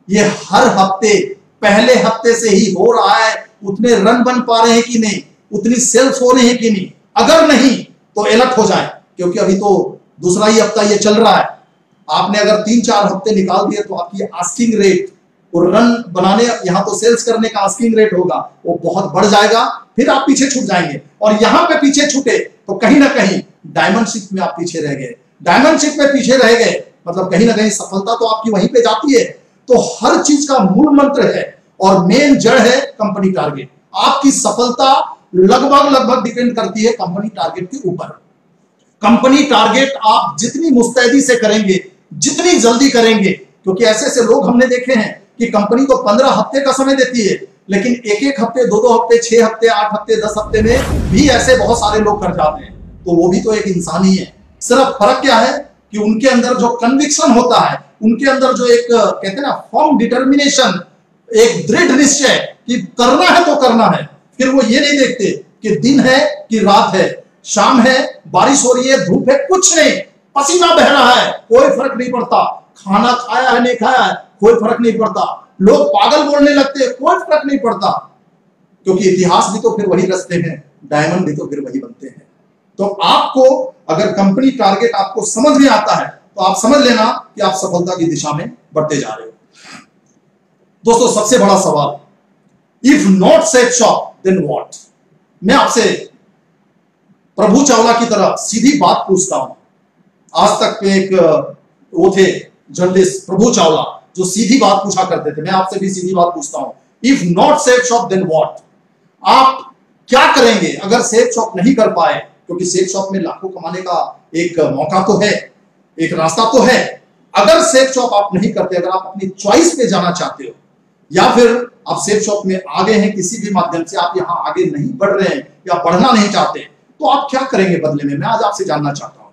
ये हर हफ्ते पहले हफ्ते से ही हो रहा है। उतने रन बन पा रहे हैं कि नहीं, उतनी सेल्स हो रही है कि नहीं? अगर नहीं तो अलर्ट हो जाए, क्योंकि अभी तो दूसरा ही हफ्ता ये चल रहा है। आपने अगर 3-4 हफ्ते निकाल दिए तो आपकी आस्किंग रेट और रन बनाने, यहां तो सेल्स करने का आस्किंग रेट होगा, वो बहुत बढ़ जाएगा। फिर आप पीछे छूट जाएंगे, और यहां पे पीछे छूटे तो कहीं ना कहीं डायमंड शिप में आप पीछे रह गए। डायमंड शिप में पीछे रह गए मतलब कहीं ना कहीं सफलता तो आपकी वहीं पे जाती है। तो हर चीज का मूल मंत्र है और मेन जड़ है कंपनी टारगेट। आपकी सफलता लगभग डिपेंड करती है कंपनी टारगेट के ऊपर। कंपनी टारगेट आप जितनी मुस्तैदी से करेंगे, जितनी जल्दी करेंगे, क्योंकि ऐसे ऐसे लोग हमने देखे हैं कि कंपनी को 15 हफ्ते का समय देती है, लेकिन एक हफ्ते 2 हफ्ते 6 हफ्ते 8 हफ्ते 10 हफ्ते में भी ऐसे बहुत सारे लोग कर जाते हैं। तो वो भी तो एक इंसान ही है। सिर्फ फर्क क्या है कि उनके अंदर जो कन्विक्शन होता है, उनके अंदर जो एक कहते हैं ना फर्म डिटर्मिनेशन, एक दृढ़ निश्चय कि करना है तो करना है। फिर वो ये नहीं देखते कि दिन है कि रात है, शाम है, बारिश हो रही है, धूप है, कुछ नहीं, पसीना बह रहा है, कोई फर्क नहीं पड़ता। खाना खाया है नहीं खाया है, कोई फर्क नहीं पड़ता। लोग पागल बोलने लगते हैं, कोई फर्क नहीं पड़ता, क्योंकि इतिहास भी तो फिर वही रचते हैं, डायमंड भी तो फिर वही बनते हैं। तो आपको अगर कंपनी टारगेट आपको समझ में आता है तो आप समझ लेना कि आप सफलता की दिशा में बढ़ते जा रहे हो। दोस्तों, सबसे बड़ा सवाल, if not Safe Shop then what? मैं आपसे प्रभु चावला की तरह सीधी बात पूछता हूं। आज तक के एक वो थे जर्नलिस्ट प्रभु चावला, जो सीधी बात पूछा करते थे। मैं आपसे भी सीधी बात पूछता हूं, if not Safe Shop then what? आप क्या करेंगे अगर सेफ शॉप नहीं कर पाए? क्योंकि सेफ शॉप में लाखों कमाने का एक मौका तो है, एक रास्ता तो है। अगर सेफ शॉप आप नहीं करते, अगर आप अपनी चॉइस पे जाना चाहते हो, या फिर आप सेफ शॉप में आगे हैं किसी भी माध्यम से, आप यहां आगे नहीं बढ़ रहे हैं या बढ़ना नहीं चाहते, तो आप क्या करेंगे बदले में? मैं आज आपसे जानना चाहता हूं,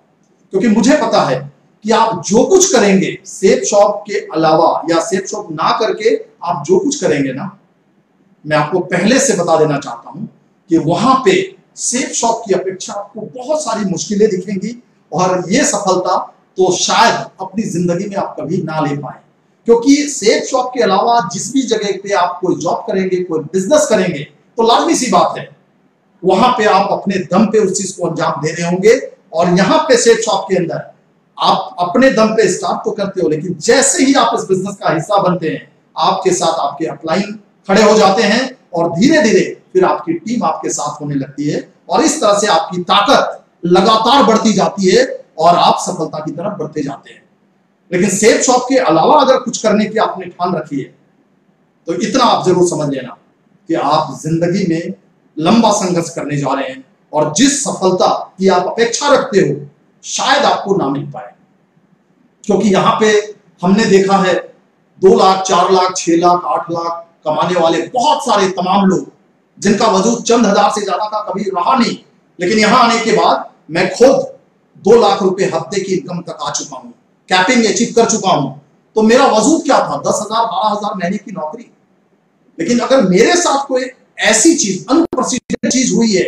क्योंकि मुझे पता है कि आप जो कुछ करेंगे सेफ शॉप के अलावा, या सेफ शॉप ना करके आप जो कुछ करेंगे ना, मैं आपको पहले से बता देना चाहता हूं कि वहां पे सेफ शॉप की अपेक्षा आपको बहुत सारी मुश्किलें दिखेंगी, और ये सफलता तो शायद अपनी जिंदगी में आप कभी ना ले पाए। क्योंकि सेफ शॉप के अलावा जिस भी जगह पे आप कोई जॉब करेंगे, कोई बिजनेस करेंगे, तो लाजमी सी बात है वहां पे आप अपने दम पे उस चीज को अंजाम दे रहे होंगे। और यहां पे सेफ शॉप के अंदर आप अपने दम पे स्टार्ट तो करते हो, लेकिन जैसे ही आप इस बिजनेस का हिस्सा बनते हैं, आपके साथ आपके अपलाइन खड़े हो जाते हैं, और धीरे धीरे फिर आपकी टीम आपके साथ होने लगती है, और इस तरह से आपकी ताकत लगातार बढ़ती जाती है और आप सफलता की तरफ बढ़ते जाते हैं। लेकिन सेफ शॉप के अलावा अगर कुछ करने की आपने ठान रखी है, तो इतना आप जरूर समझ लेना कि आप जिंदगी में लंबा संघर्ष करने जा रहे हैं, और जिस सफलता की आप अपेक्षा रखते हो शायद आपको ना मिल पाए। क्योंकि यहां पे हमने देखा है 2 लाख 4 लाख 6 लाख 8 लाख कमाने वाले बहुत सारे तमाम लोग, जिनका वजूद चंद हजार से ज्यादा का कभी रहा नहीं, लेकिन यहां आने के बाद मैं खुद 2 लाख रुपए हफ्ते की इनकम तक आ चुका हूं, कैपिंग अचीव कर चुका हूं। तो मेरा वजूद क्या था? 10,000 12,000 महीने की नौकरी। लेकिन अगर मेरे साथ कोई ऐसी चीज, अनप्रेसिडेंटेड चीज हुई है,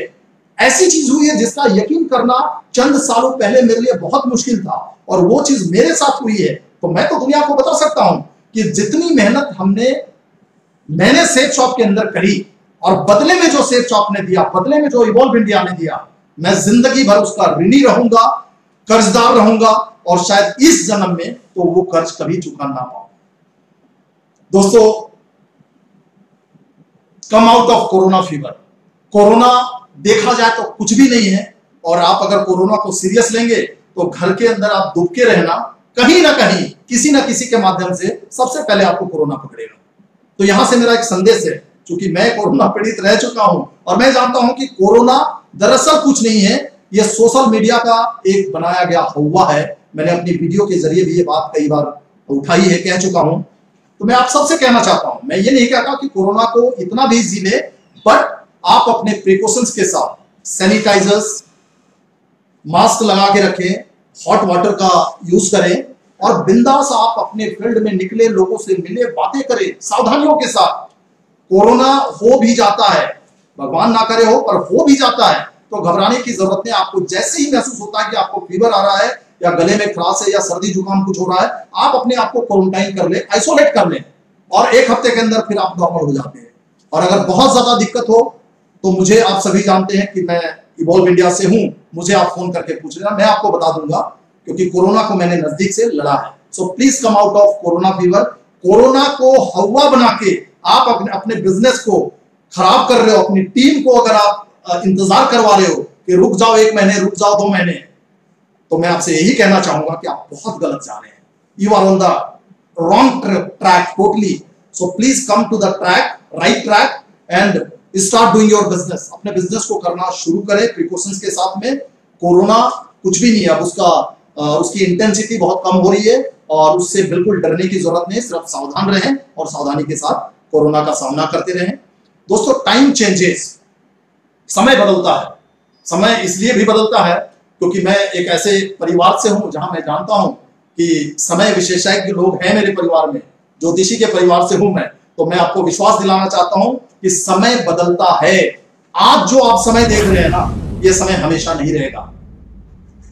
ऐसी चीज हुई है जिसका यकीन करना चंद सालों पहले मेरे लिए बहुत मुश्किल था, और वो चीज मेरे साथ हुई है, तो मैं तो दुनिया को बता सकता हूं कि जितनी मेहनत मैंने सेफ शॉप के अंदर करी, और बदले में जो सेफ शॉप ने दिया, बदले में जो इवॉल्व इंडिया ने दिया, मैं जिंदगी भर उसका ऋणी रहूंगा, कर्जदार रहूंगा, और शायद इस जन्म में तो वो कर्ज कभी चुका ना पाऊं। दोस्तों, come out of corona fever. Corona देखा जाए तो कुछ भी नहीं है, और आप अगर कोरोना को सीरियस लेंगे तो घर के अंदर आप दुबके रहना, कहीं ना कहीं किसी ना किसी के माध्यम से सबसे पहले आपको कोरोना पकड़ेगा। तो यहां से मेरा एक संदेश है, क्योंकि मैं कोरोना पीड़ित रह चुका हूं, और मैं जानता हूं कि कोरोना दरअसल कुछ नहीं है, यह सोशल मीडिया का एक बनाया गया हवा है। मैंने अपनी वीडियो के जरिए भी ये बात कई बार उठाई है, कह चुका हूं। तो मैं आप सबसे कहना चाहता हूं, मैं ये नहीं कहता कि कोरोना को इतना भी जी ले, बट आप अपने प्रिकॉशंस के साथ सैनिटाइजर्स, मास्क लगा के रखें, हॉट वाटर का यूज करें, और बिंदास आप अपने फील्ड में निकले, लोगों से मिले, बातें करें सावधानियों के साथ। कोरोना हो भी जाता है, भगवान ना करे हो, पर हो भी जाता है, तो घबराने की जरूरत नहीं। आपको जैसे ही महसूस होता है कि आपको फीवर आ रहा है, या गले में खराश है या सर्दी जुकाम कुछ हो रहा है, आप अपने आप को क्वारंटाइन कर ले, आइसोलेट कर ले और 1 हफ्ते के अंदर फिर आप नॉर्मल हो जाते हैं। और अगर बहुत ज्यादा दिक्कत हो तो मुझे, आप सभी जानते हैं कि मैं इवॉल्व इंडिया से हूं, मुझे आप फोन करके पूछ लेना, मैं आपको बता दूंगा, क्योंकि कोरोना को मैंने नजदीक से लड़ा है। सो please come out of corona fever. Corona को हवा बना के आप अपने बिजनेस को खराब कर रहे हो, अपनी टीम को अगर आप इंतजार करवा रहे हो कि रुक जाओ 1 महीने, रुक जाओ 2 महीने, तो मैं आपसे यही कहना चाहूंगा कि आप बहुत गलत जा रहे हैं। You are on the wrong track totally. So please come to the track, right track and start doing your business. अपने बिजनेस को करना शुरू करें प्रिकॉशंस के साथ में। कोरोना कुछ भी नहीं है, अब उसकी इंटेंसिटी बहुत कम हो रही है और उससे बिल्कुल डरने की जरूरत नहीं, सिर्फ सावधान रहें और सावधानी के साथ कोरोना का सामना करते रहें। दोस्तों, टाइम चेंजेस, समय बदलता है। समय इसलिए भी बदलता है क्योंकि मैं एक ऐसे परिवार से हूं जहां मैं जानता हूं कि समय विशेषज्ञ लोग हैं मेरे परिवार में, ज्योतिषी के परिवार से हूं मैं, तो मैं आपको विश्वास दिलाना चाहता हूं कि समय बदलता है। आज जो आप समय देख रहे हैं ना, ये समय हमेशा नहीं रहेगा,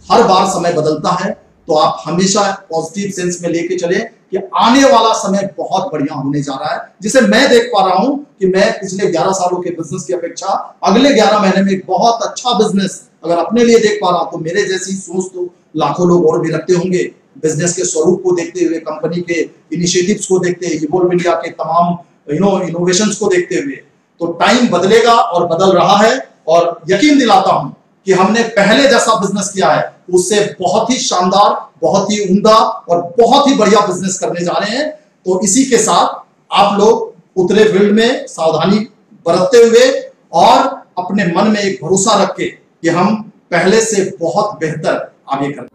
हर बार समय बदलता है। तो आप हमेशा पॉजिटिव सेंस में लेके चले कि आने वाला समय बहुत बढ़िया होने जा रहा है, जिसे मैं देख पा रहा हूं कि मैं पिछले 11 सालों के बिजनेस की अपेक्षा अगले 11 महीने में एक बहुत अच्छा बिजनेस अगर अपने लिए देख पा रहा हूं, तो मेरे जैसी सोच तो लाखों लोग और भी रखते होंगे। बिजनेस के स्वरूप को देखते हुए, कंपनी के इनिशिएटिव्स को देखते हुए, इवॉल्व इंडिया के तमाम इनोवेशंस को देखते हुए, तो टाइम बदलेगा और बदल रहा है। और यकीन दिलाता हूं कि हमने पहले जैसा बिजनेस किया है उससे बहुत ही शानदार, बहुत ही उम्दा और बहुत ही बढ़िया बिजनेस करने जा रहे हैं। तो इसी के साथ आप लोग उतरे फील्ड में सावधानी बरतते हुए और अपने मन में एक भरोसा रख के कि हम पहले से बहुत बेहतर आगे करें।